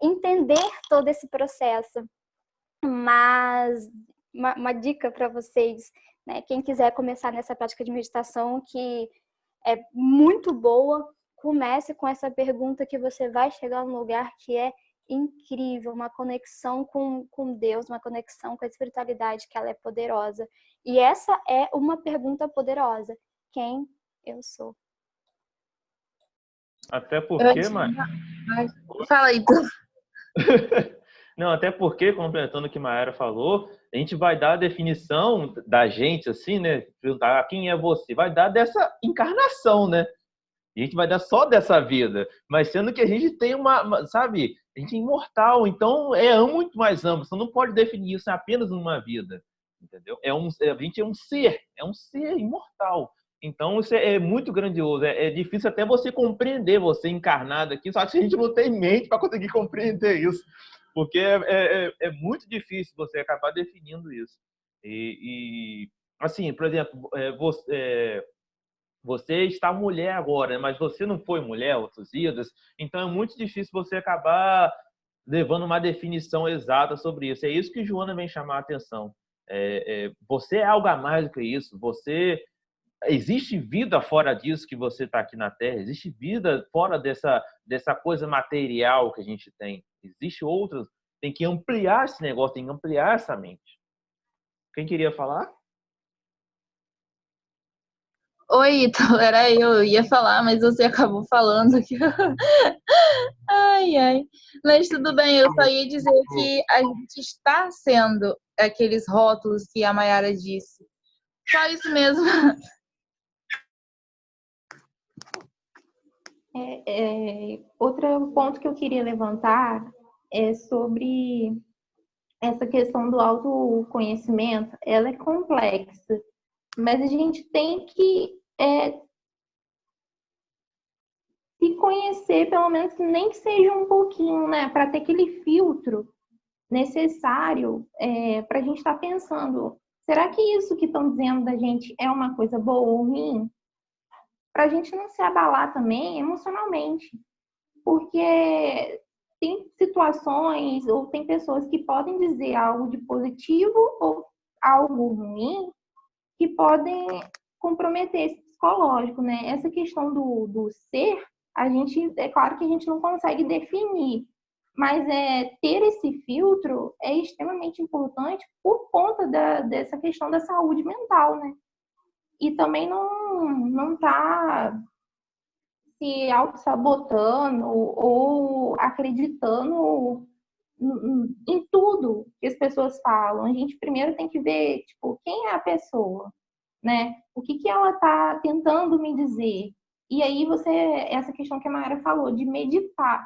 entender todo esse processo. Mas uma dica para vocês, né? Quem quiser começar nessa prática de meditação, que é muito boa, comece com essa pergunta que você vai chegar num lugar que é incrível, uma conexão com Deus, uma conexão com a espiritualidade, que ela é poderosa. E essa é uma pergunta poderosa. Quem eu sou? Até porque, Fala aí, tu. Não, até porque, complementando o que a Mayara falou, a gente vai dar a definição da gente, assim, né? Perguntar quem é você. Vai dar dessa encarnação, né? A gente vai dar só dessa vida. Mas sendo que a gente tem sabe? A gente é imortal, então é muito mais amplo. Você não pode definir isso apenas numa vida, entendeu? A gente é um ser imortal. Então isso é muito grandioso. É difícil até você compreender, você encarnado aqui, só que a gente não tem mente para conseguir compreender isso. Porque é muito difícil você acabar definindo isso. E assim, por exemplo, você está mulher agora, mas você não foi mulher outros dias, então é muito difícil você acabar levando uma definição exata sobre isso. É isso que Joana vem chamar a atenção. Você é algo a mais do que isso. Existe vida fora disso que você está aqui na Terra. Existe vida fora dessa coisa material que a gente tem. Existe outras. Tem que ampliar esse negócio, tem que ampliar essa mente. Quem queria falar? Oi, Ítalo, era eu ia falar, mas você acabou falando aqui. Ai, ai. Mas tudo bem, eu só ia dizer que a gente está sendo aqueles rótulos que a Mayara disse. Só isso mesmo. Outro ponto que eu queria levantar é sobre essa questão do autoconhecimento. Ela é complexa, mas a gente tem que se conhecer, pelo menos nem que seja um pouquinho, né? Para ter aquele filtro necessário para a gente estar pensando, será que isso que estão dizendo da gente é uma coisa boa ou ruim? Para a gente não se abalar também emocionalmente. Porque tem situações ou tem pessoas que podem dizer algo de positivo ou algo ruim que podem comprometer esse psicológico, né? Essa questão do ser, é claro que a gente não consegue definir, mas ter esse filtro é extremamente importante por conta dessa questão da saúde mental, né? E também não tá se auto-sabotando ou acreditando em tudo que as pessoas falam. A gente primeiro tem que ver, tipo, quem é a pessoa, né? O que ela está tentando me dizer. E aí essa questão que a Mayara falou, de meditar.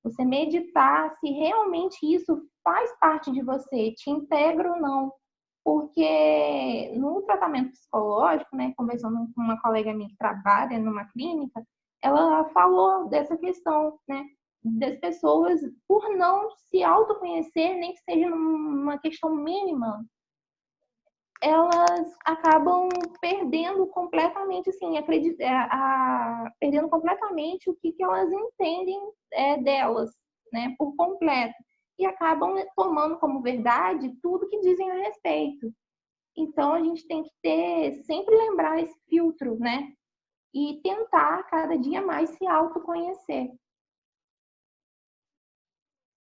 Você meditar se realmente isso faz parte de você, te integra ou não. Porque no tratamento psicológico, né, conversando com uma colega minha que trabalha numa clínica, ela falou dessa questão, né, das pessoas, por não se autoconhecer, nem que seja numa questão mínima, elas acabam perdendo completamente, assim, perdendo completamente o que elas entendem delas, né, por completo. E acabam tomando como verdade tudo que dizem a respeito. Então, a gente tem que sempre lembrar esse filtro, né? E tentar cada dia mais se autoconhecer.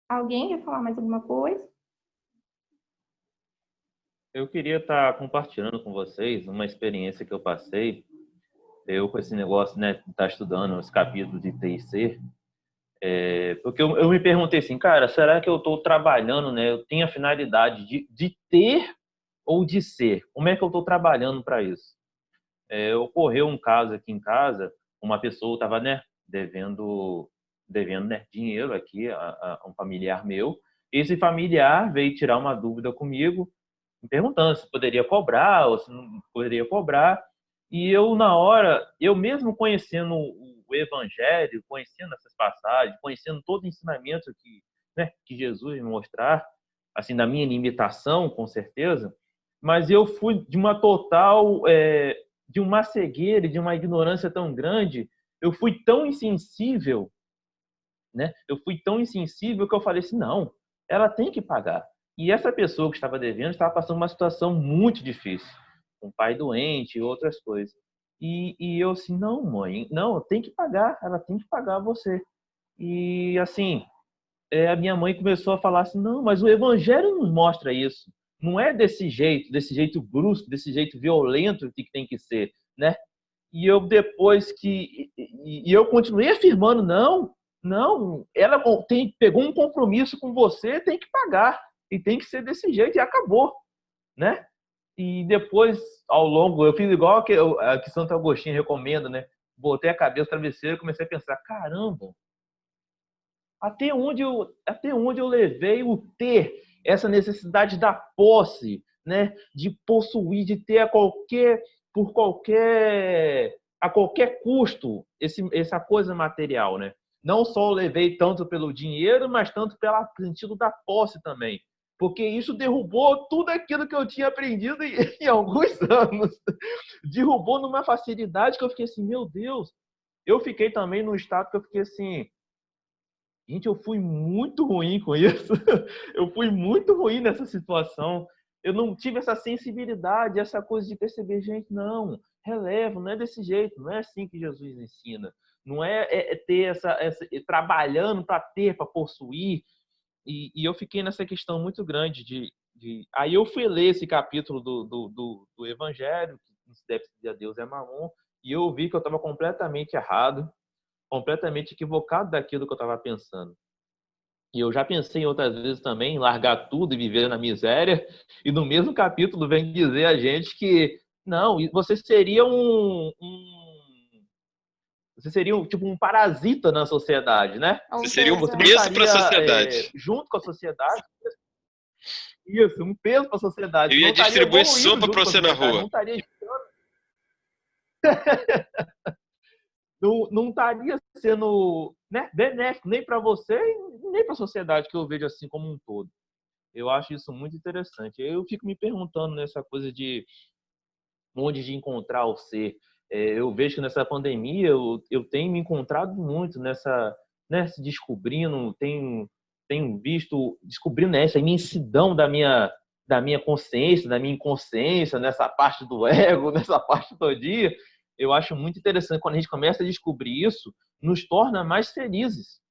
Alguém quer falar mais alguma coisa? Eu queria estar compartilhando com vocês uma experiência que eu passei. Eu, com esse negócio, né, estar estudando os capítulos de TIC, Porque eu me perguntei assim, cara, será que eu estou trabalhando, né? Eu tenho a finalidade de ter ou de ser? Como é que eu estou trabalhando para isso? Ocorreu um caso aqui em casa, uma pessoa estava, né, devendo, né, dinheiro aqui a um familiar meu. Esse familiar veio tirar uma dúvida comigo, me perguntando se poderia cobrar ou se não poderia cobrar. E eu, na hora, eu mesmo conhecendo o Evangelho, conhecendo essas passagens, conhecendo todo o ensinamento que Jesus me mostrar, assim, da minha limitação, com certeza, mas eu fui de uma total, de uma cegueira, de uma ignorância tão grande, eu fui tão insensível, né? Eu fui tão insensível que eu falei assim, não, ela tem que pagar. E essa pessoa que estava devendo estava passando uma situação muito difícil, com o pai doente e outras coisas. E eu assim, não, mãe, não, tem que pagar, ela tem que pagar você. E assim, a minha mãe começou a falar assim, não, mas o evangelho nos mostra isso. Não é desse jeito brusco, desse jeito violento que tem que ser, né? E eu depois eu continuei afirmando, não, ela pegou um compromisso com você, tem que pagar. E tem que ser desse jeito e acabou, né? E depois, ao longo, eu fiz igual que Santo Agostinho recomenda, né? Botei a cabeça no travesseiro e comecei a pensar, caramba, até onde eu levei o ter essa necessidade da posse, né? De possuir, de ter a qualquer custo essa coisa material, né? Não só eu levei tanto pelo dinheiro, mas tanto pelo sentido da posse também. Porque isso derrubou tudo aquilo que eu tinha aprendido em alguns anos. Derrubou numa facilidade que eu fiquei assim, meu Deus. Eu fiquei também num estado que eu fiquei assim, gente, eu fui muito ruim com isso. Eu fui muito ruim nessa situação. Eu não tive essa sensibilidade, essa coisa de perceber, gente, não, releva, não é desse jeito, não é assim que Jesus ensina. Não é ter trabalhando para ter, para possuir. E eu fiquei nessa questão muito grande Aí eu fui ler esse capítulo do Evangelho, que se deve a Deus é mamon, e eu vi que eu estava completamente errado, completamente equivocado daquilo que eu estava pensando. E eu já pensei em outras vezes também em largar tudo e viver na miséria, e no mesmo capítulo vem dizer a gente que não, você seria tipo um parasita na sociedade, né? Você seria um Você não peso para a estaria sociedade. junto com a sociedade. Isso, um peso para a sociedade. Eu ia Não estaria distribuir evoluindo sopa junto para com a você na sociedade, rua. não estaria não estaria sendo, né, benéfico nem para você nem para a sociedade, que eu vejo assim como um todo. Eu acho isso muito interessante. Eu fico me perguntando nessa coisa de onde de encontrar o ser. Eu vejo que nessa pandemia eu tenho me encontrado muito se descobrindo, tenho visto, descobrindo essa imensidão da minha consciência, da minha inconsciência, nessa parte do ego, nessa parte todinha. Eu acho muito interessante quando a gente começa a descobrir isso, nos torna mais felizes.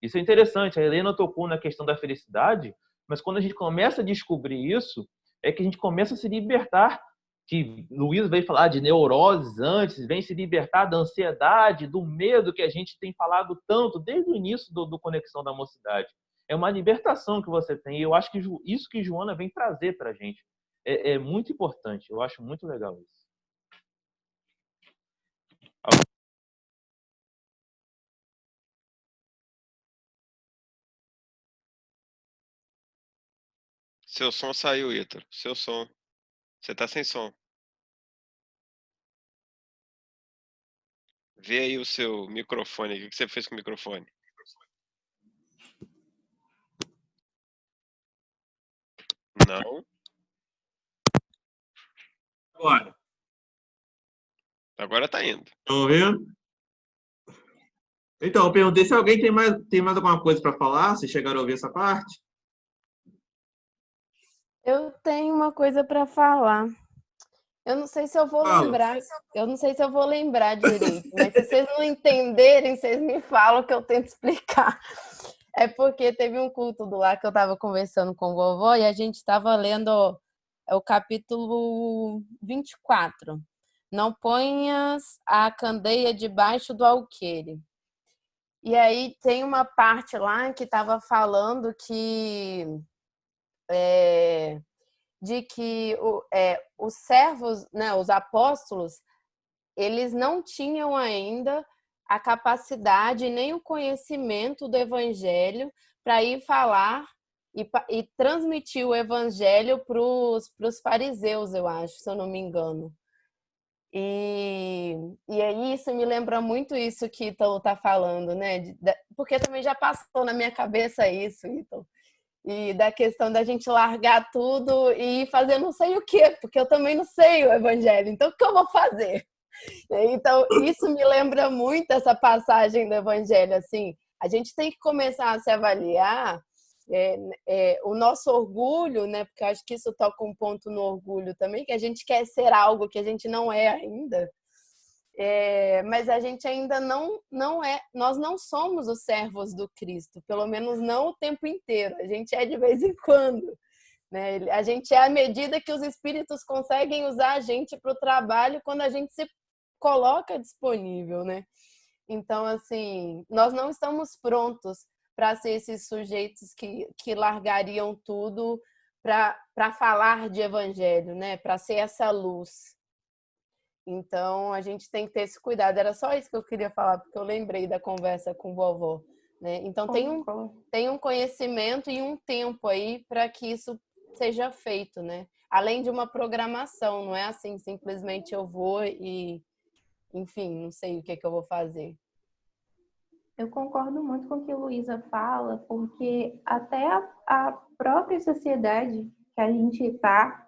Isso é interessante. A Helena tocou na questão da felicidade, mas quando a gente começa a descobrir isso, é que a gente começa a se libertar. Que Luiz veio falar de neuroses antes, vem se libertar da ansiedade, do medo que a gente tem falado tanto desde o início do Conexão da Mocidade. É uma libertação que você tem. E eu acho que isso que Joana vem trazer para a gente é muito importante. Eu acho muito legal isso. Seu som saiu, Ítalo. Seu som. Você tá sem som. Vê aí o seu microfone. O que você fez com o microfone? Não. Agora. Agora tá indo. Estão ouvindo? Então, eu perguntei se alguém tem mais alguma coisa para falar, se chegaram a ouvir essa parte. Eu tenho uma coisa para falar. Eu não sei se eu vou lembrar. Eu não sei se eu vou lembrar direito, mas se vocês não entenderem, vocês me falam que eu tento explicar. É porque teve um culto do lar que eu estava conversando com o vovó e a gente estava lendo o capítulo 24. Não ponhas a candeia debaixo do alqueire. E aí tem uma parte lá que estava falando de que os servos, né, os apóstolos, eles não tinham ainda a capacidade nem o conhecimento do evangelho para ir falar e transmitir o evangelho para os fariseus, eu acho, se eu não me engano. E aí isso me lembra muito isso que Ítalo está falando, né? Porque também já passou na minha cabeça isso, Ítalo. E da questão da gente largar tudo e fazer não sei o quê, porque eu também não sei o evangelho, então o que eu vou fazer? Então, isso me lembra muito essa passagem do evangelho, assim, a gente tem que começar a se avaliar o nosso orgulho, né? Porque eu acho que isso toca um ponto no orgulho também, que a gente quer ser algo que a gente não é ainda, mas a gente ainda não é, nós não somos os servos do Cristo, pelo menos não o tempo inteiro, a gente é de vez em quando, né? A gente é à medida que os espíritos conseguem usar a gente para o trabalho quando a gente se coloca disponível, né? Então, assim, nós não estamos prontos para ser esses sujeitos que largariam tudo para falar de evangelho, né? Para ser essa luz. Então, a gente tem que ter esse cuidado. Era só isso que eu queria falar, porque eu lembrei da conversa com vovó, né? Então, tem um conhecimento e um tempo aí para que isso seja feito, né? Além de uma programação, não é assim, simplesmente eu vou e, enfim, não sei o que eu vou fazer. Eu concordo muito com o que a Luísa fala, porque até a própria sociedade que a gente está,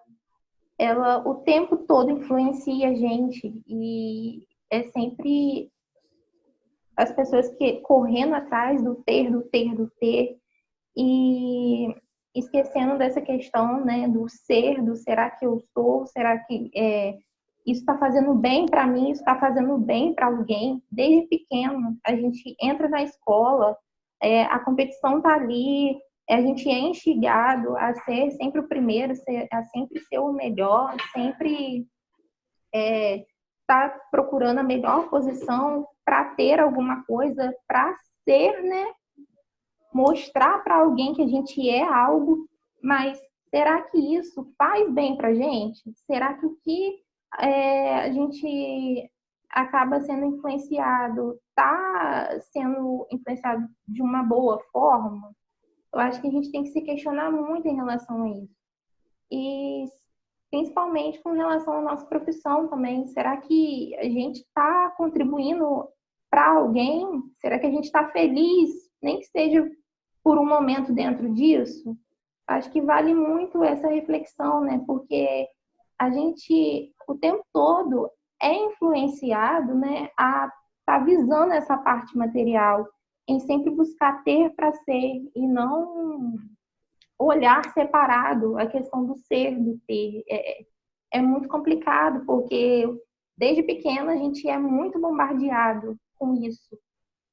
ela o tempo todo influencia a gente e é sempre as pessoas que correndo atrás do ter e esquecendo dessa questão, né, do ser, do será que eu sou, será que isso está fazendo bem para mim, isso está fazendo bem para alguém. Desde pequeno, a gente entra na escola, a competição está ali, a gente é instigado a ser sempre o primeiro, a sempre ser o melhor, sempre estar procurando a melhor posição para ter alguma coisa, para ser, né? Mostrar para alguém que a gente é algo, mas será que isso faz bem para a gente? Será que o que a gente acaba sendo influenciado está sendo influenciado de uma boa forma? Eu acho que a gente tem que se questionar muito em relação a isso. E principalmente com relação à nossa profissão também. Será que a gente está contribuindo para alguém? Será que a gente está feliz, nem que seja por um momento dentro disso? Acho que vale muito essa reflexão, né? Porque a gente, o tempo todo, é influenciado, né, a estar visando essa parte material, em sempre buscar ter para ser e não olhar separado a questão do ser, do ter. É muito complicado, porque desde pequena a gente é muito bombardeado com isso,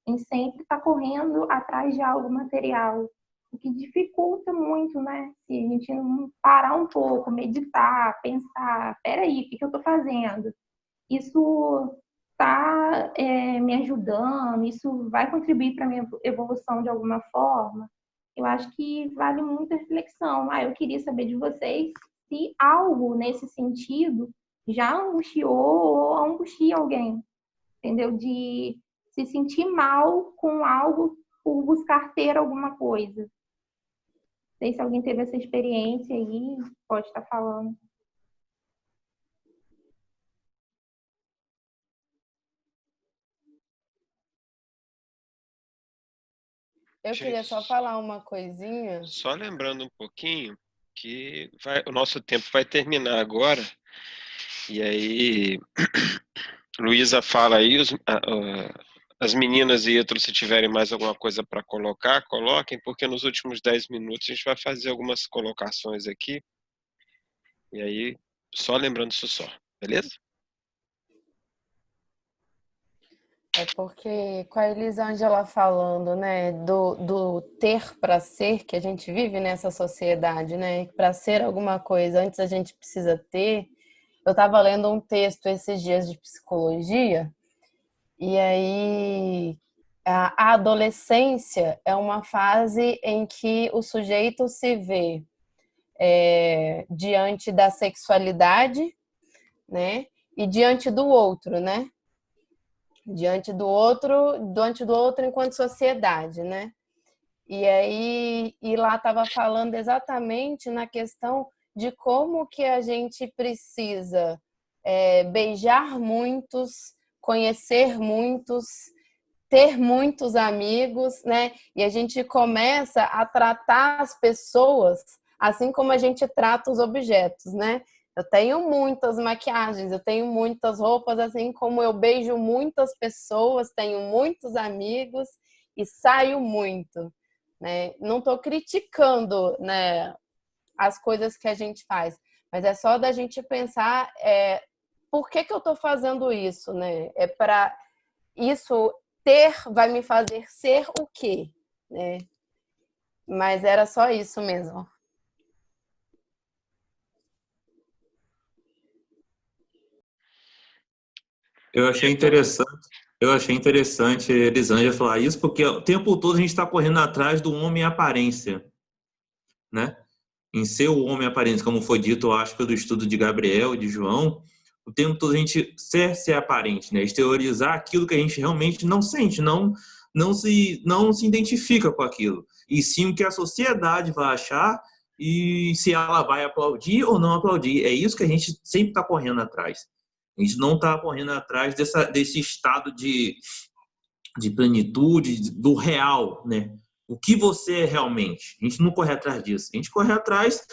em sempre estar correndo atrás de algo material, o que dificulta muito, né? Se a gente não parar um pouco, meditar, pensar, peraí, o que eu estou fazendo? Isso está me ajudando? Isso vai contribuir para a minha evolução de alguma forma? Eu acho que vale muito a reflexão. Eu queria saber de vocês se algo nesse sentido já angustiou ou angustia alguém, entendeu? De se sentir mal com algo por buscar ter alguma coisa. Não sei se alguém teve essa experiência aí, pode estar falando. Eu queria só falar uma coisinha. Só lembrando um pouquinho que o nosso tempo vai terminar agora. E aí, Luísa fala aí, as meninas e Ítalo, se tiverem mais alguma coisa para colocar, coloquem, porque nos últimos 10 minutos a gente vai fazer algumas colocações aqui. E aí, só lembrando isso só, beleza? É porque com a Elisângela falando, né, do ter para ser, que a gente vive nessa sociedade, né, para ser alguma coisa, antes a gente precisa ter. Eu estava lendo um texto esses dias de psicologia, e aí a adolescência é uma fase em que o sujeito se vê diante da sexualidade, né? E diante do outro, né? Diante do outro enquanto sociedade, né? E aí, lá estava falando exatamente na questão de como que a gente precisa beijar muitos, conhecer muitos, ter muitos amigos, né? E a gente começa a tratar as pessoas assim como a gente trata os objetos, né? Eu tenho muitas maquiagens, eu tenho muitas roupas, assim como eu beijo muitas pessoas, tenho muitos amigos e saio muito, né? Não estou criticando, né, as coisas que a gente faz, mas é só da gente pensar por que eu estou fazendo isso, né? É para isso vai me fazer ser o quê, né? Mas era só isso mesmo. Eu achei interessante Elisângela falar isso, porque o tempo todo a gente está correndo atrás do homem aparência, né? Em ser o homem aparência, como foi dito, eu acho, pelo estudo de Gabriel e de João, o tempo todo a gente ser aparente, né? Exteriorizar aquilo que a gente realmente não sente, não se identifica com aquilo, e sim o que a sociedade vai achar e se ela vai aplaudir ou não aplaudir. É isso que a gente sempre está correndo atrás. A gente não está correndo atrás desse estado de plenitude, do real, né? O que você é realmente. A gente não corre atrás disso. A gente corre atrás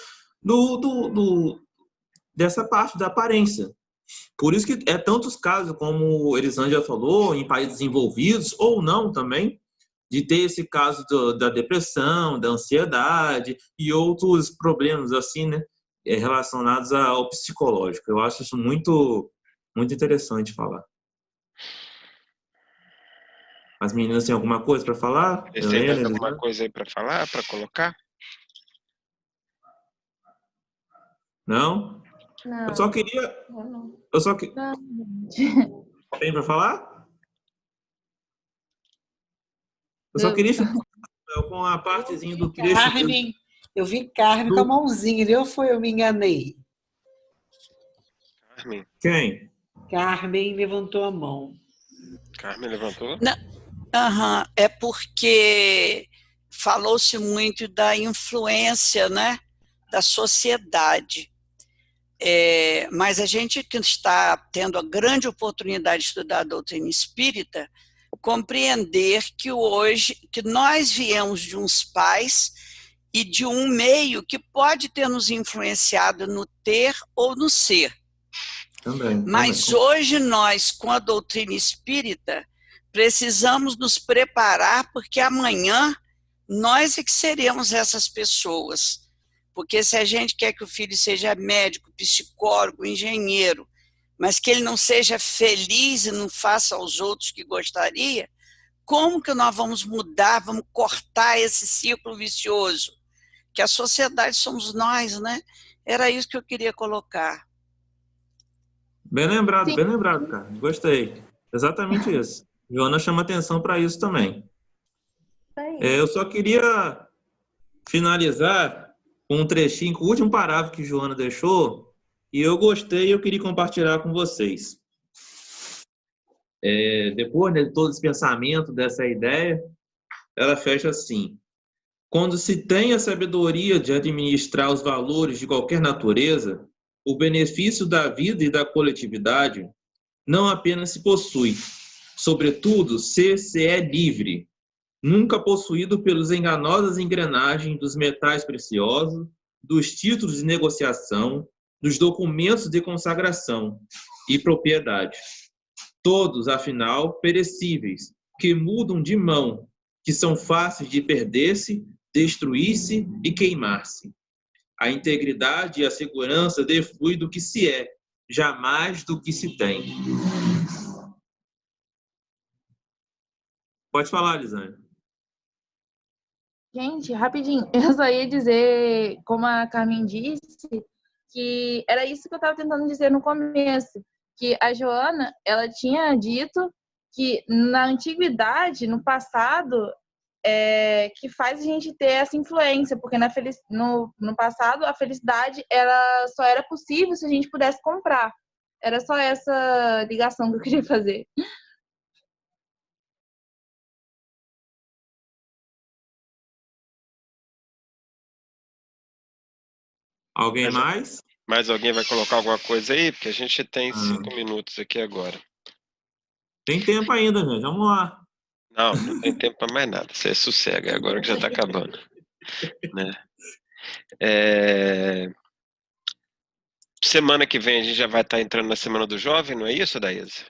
dessa parte da aparência. Por isso que é tantos casos, como Elisângela falou, em países desenvolvidos, ou não também, de ter esse caso da depressão, da ansiedade e outros problemas assim, né? Relacionados ao psicológico. Eu acho isso muito, muito interessante falar. As meninas têm alguma coisa para falar? Vocês têm mais alguma coisa aí para falar, para colocar? Não? Não. Eu só queria... Tem para falar? Eu só queria ficar com a partezinha do trecho... Eu vi Carmen com a mãozinha ali, ou foi eu me enganei? Carmen. Quem? Carmen levantou a mão. Carmen levantou? É porque falou-se muito da influência, né, da sociedade. Mas a gente que está tendo a grande oportunidade de estudar a doutrina espírita, compreender que nós viemos de uns pais e de um meio que pode ter nos influenciado no ter ou no ser. Mas hoje nós, com a doutrina espírita, precisamos nos preparar, porque amanhã nós é que seremos essas pessoas. Porque se a gente quer que o filho seja médico, psicólogo, engenheiro, mas que ele não seja feliz e não faça aos outros que gostaria, como que nós vamos mudar, vamos cortar esse ciclo vicioso? Que a sociedade somos nós, né? Era isso que eu queria colocar. Bem lembrado, cara. Gostei. Exatamente isso. Joana chama atenção para isso também. Eu só queria finalizar com um trechinho, com o último parágrafo que Joana deixou, e eu gostei e eu queria compartilhar com vocês. Depois de todo esse pensamento, dessa ideia, ela fecha assim: quando se tem a sabedoria de administrar os valores de qualquer natureza, o benefício da vida e da coletividade não apenas se possui, sobretudo se é livre, nunca possuído pelas enganosas engrenagens dos metais preciosos, dos títulos de negociação, dos documentos de consagração e propriedade. Todos, afinal, perecíveis, que mudam de mão, que são fáceis de perder-se, destruir-se e queimar-se. A integridade e a segurança deflui do que se é, jamais do que se tem. Pode falar, Lisane. Gente, rapidinho, eu só ia dizer, como a Carmen disse, que era isso que eu estava tentando dizer no começo, que a Joana, ela tinha dito que na antiguidade, no passado, que faz a gente ter essa influência, porque no passado a felicidade só era possível se a gente pudesse comprar. Era só essa ligação que eu queria fazer. Alguém mais? Mais alguém vai colocar alguma coisa aí? Porque a gente tem 5 minutos aqui agora. Tem tempo ainda, gente. Vamos lá. Não tem tempo para mais nada. Você sossega, agora que já está acabando. Né? Semana que vem a gente já vai estar entrando na Semana do Jovem, não é isso, Daísa?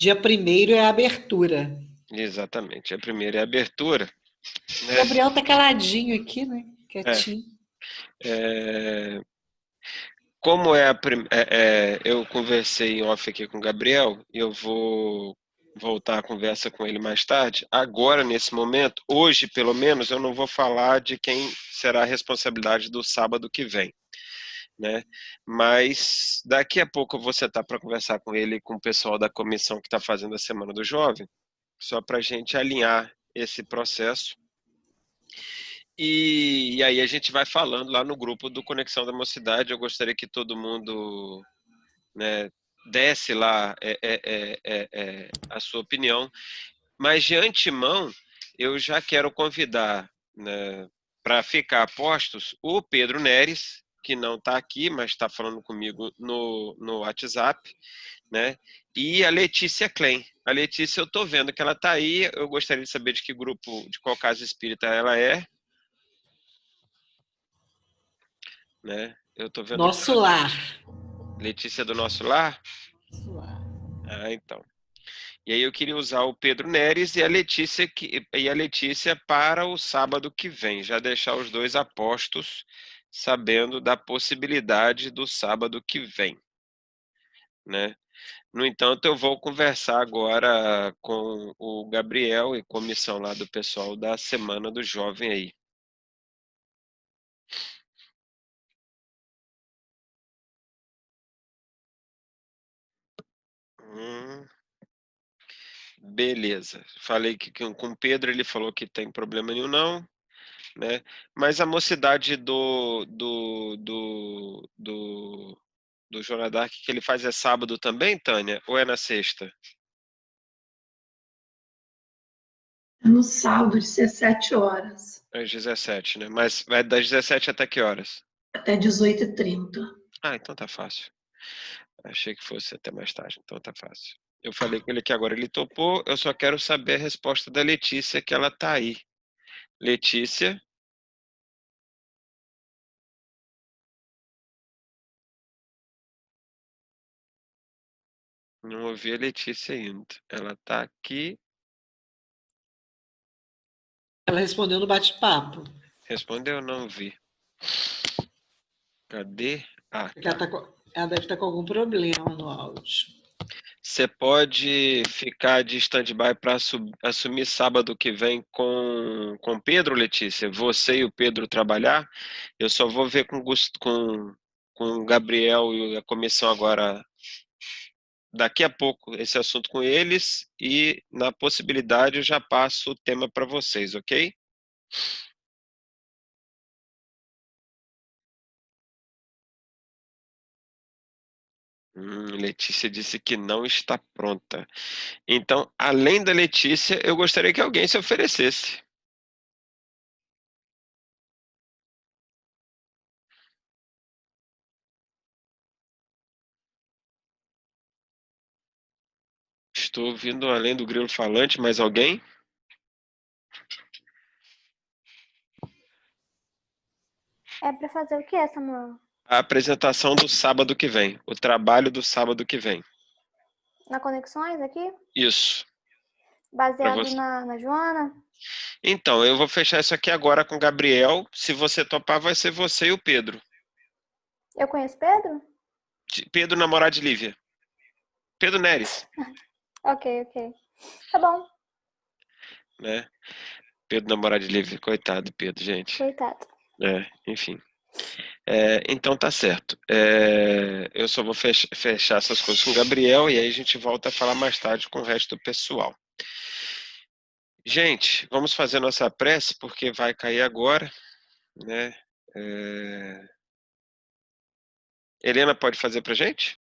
Dia 1º é a abertura. Exatamente. A primeira é a abertura. O Gabriel tá caladinho aqui, né? Quietinho. Como eu conversei em off aqui com o Gabriel, e eu vou voltar a conversa com ele mais tarde. Agora, nesse momento, hoje pelo menos, eu não vou falar de quem será a responsabilidade do sábado que vem, né? Mas daqui a pouco eu vou sentar para conversar com ele e com o pessoal da comissão que está fazendo a Semana do Jovem, só para a gente alinhar esse processo. E aí a gente vai falando lá no grupo do Conexão da Mocidade. Eu gostaria que todo mundo, né, desse lá a sua opinião. Mas de antemão, eu já quero convidar, né, para ficar a postos o Pedro Neres, que não está aqui, mas está falando comigo no WhatsApp, né? E a Letícia Klein. A Letícia, eu estou vendo que ela está aí. Eu gostaria de saber de que grupo, de qual casa espírita ela é. Né? Eu tô vendo Nosso Lar. Letícia do Nosso Lar? Nosso Lar. Ah, então. E aí eu queria usar o Pedro Neres e a Letícia para o sábado que vem, já deixar os dois a postos, sabendo da possibilidade do sábado que vem, né? No entanto, eu vou conversar agora com o Gabriel e comissão lá do pessoal da Semana do Jovem aí. Beleza. Falei que com o Pedro, ele falou que tem problema nenhum, não, né? Mas a mocidade do Joana Dark que ele faz é sábado também, Tânia? Ou é na sexta? No sábado, 17 horas. Às 17, né? Mas vai das 17 até que horas? Até 18h30. Ah, então tá fácil. Achei que fosse até mais tarde, então tá fácil. Eu falei com ele que agora ele topou, eu só quero saber a resposta da Letícia, que ela tá aí. Letícia? Não ouvi a Letícia ainda. Ela tá aqui. Ela respondeu no bate-papo. Respondeu? Não vi. Cadê? Ah, tá. Ela deve estar com algum problema no áudio. Você pode ficar de stand-by para assumir sábado que vem com Pedro, Letícia? Você e o Pedro trabalhar? Eu só vou ver com o Gabriel e a comissão agora, daqui a pouco, esse assunto com eles, e na possibilidade eu já passo o tema para vocês, ok? Letícia disse que não está pronta. Então, além da Letícia, eu gostaria que alguém se oferecesse. Estou ouvindo além do grilo falante, mais alguém? É para fazer o que, Samuel? A apresentação do sábado que vem. O trabalho do sábado que vem. Na Conexões aqui? Isso. Baseado na Joana? Então, eu vou fechar isso aqui agora com o Gabriel. Se você topar, vai ser você e o Pedro. Eu conheço Pedro? Pedro, namorado de Lívia. Pedro Neres. Ok. Tá bom. Né? Pedro, namorado de Lívia. Coitado, Pedro, gente. Coitado. Enfim. Então tá certo. Eu só vou fechar essas coisas com o Gabriel e aí a gente volta a falar mais tarde com o resto do pessoal. Gente, vamos fazer nossa prece porque vai cair agora, né? Helena pode fazer pra gente?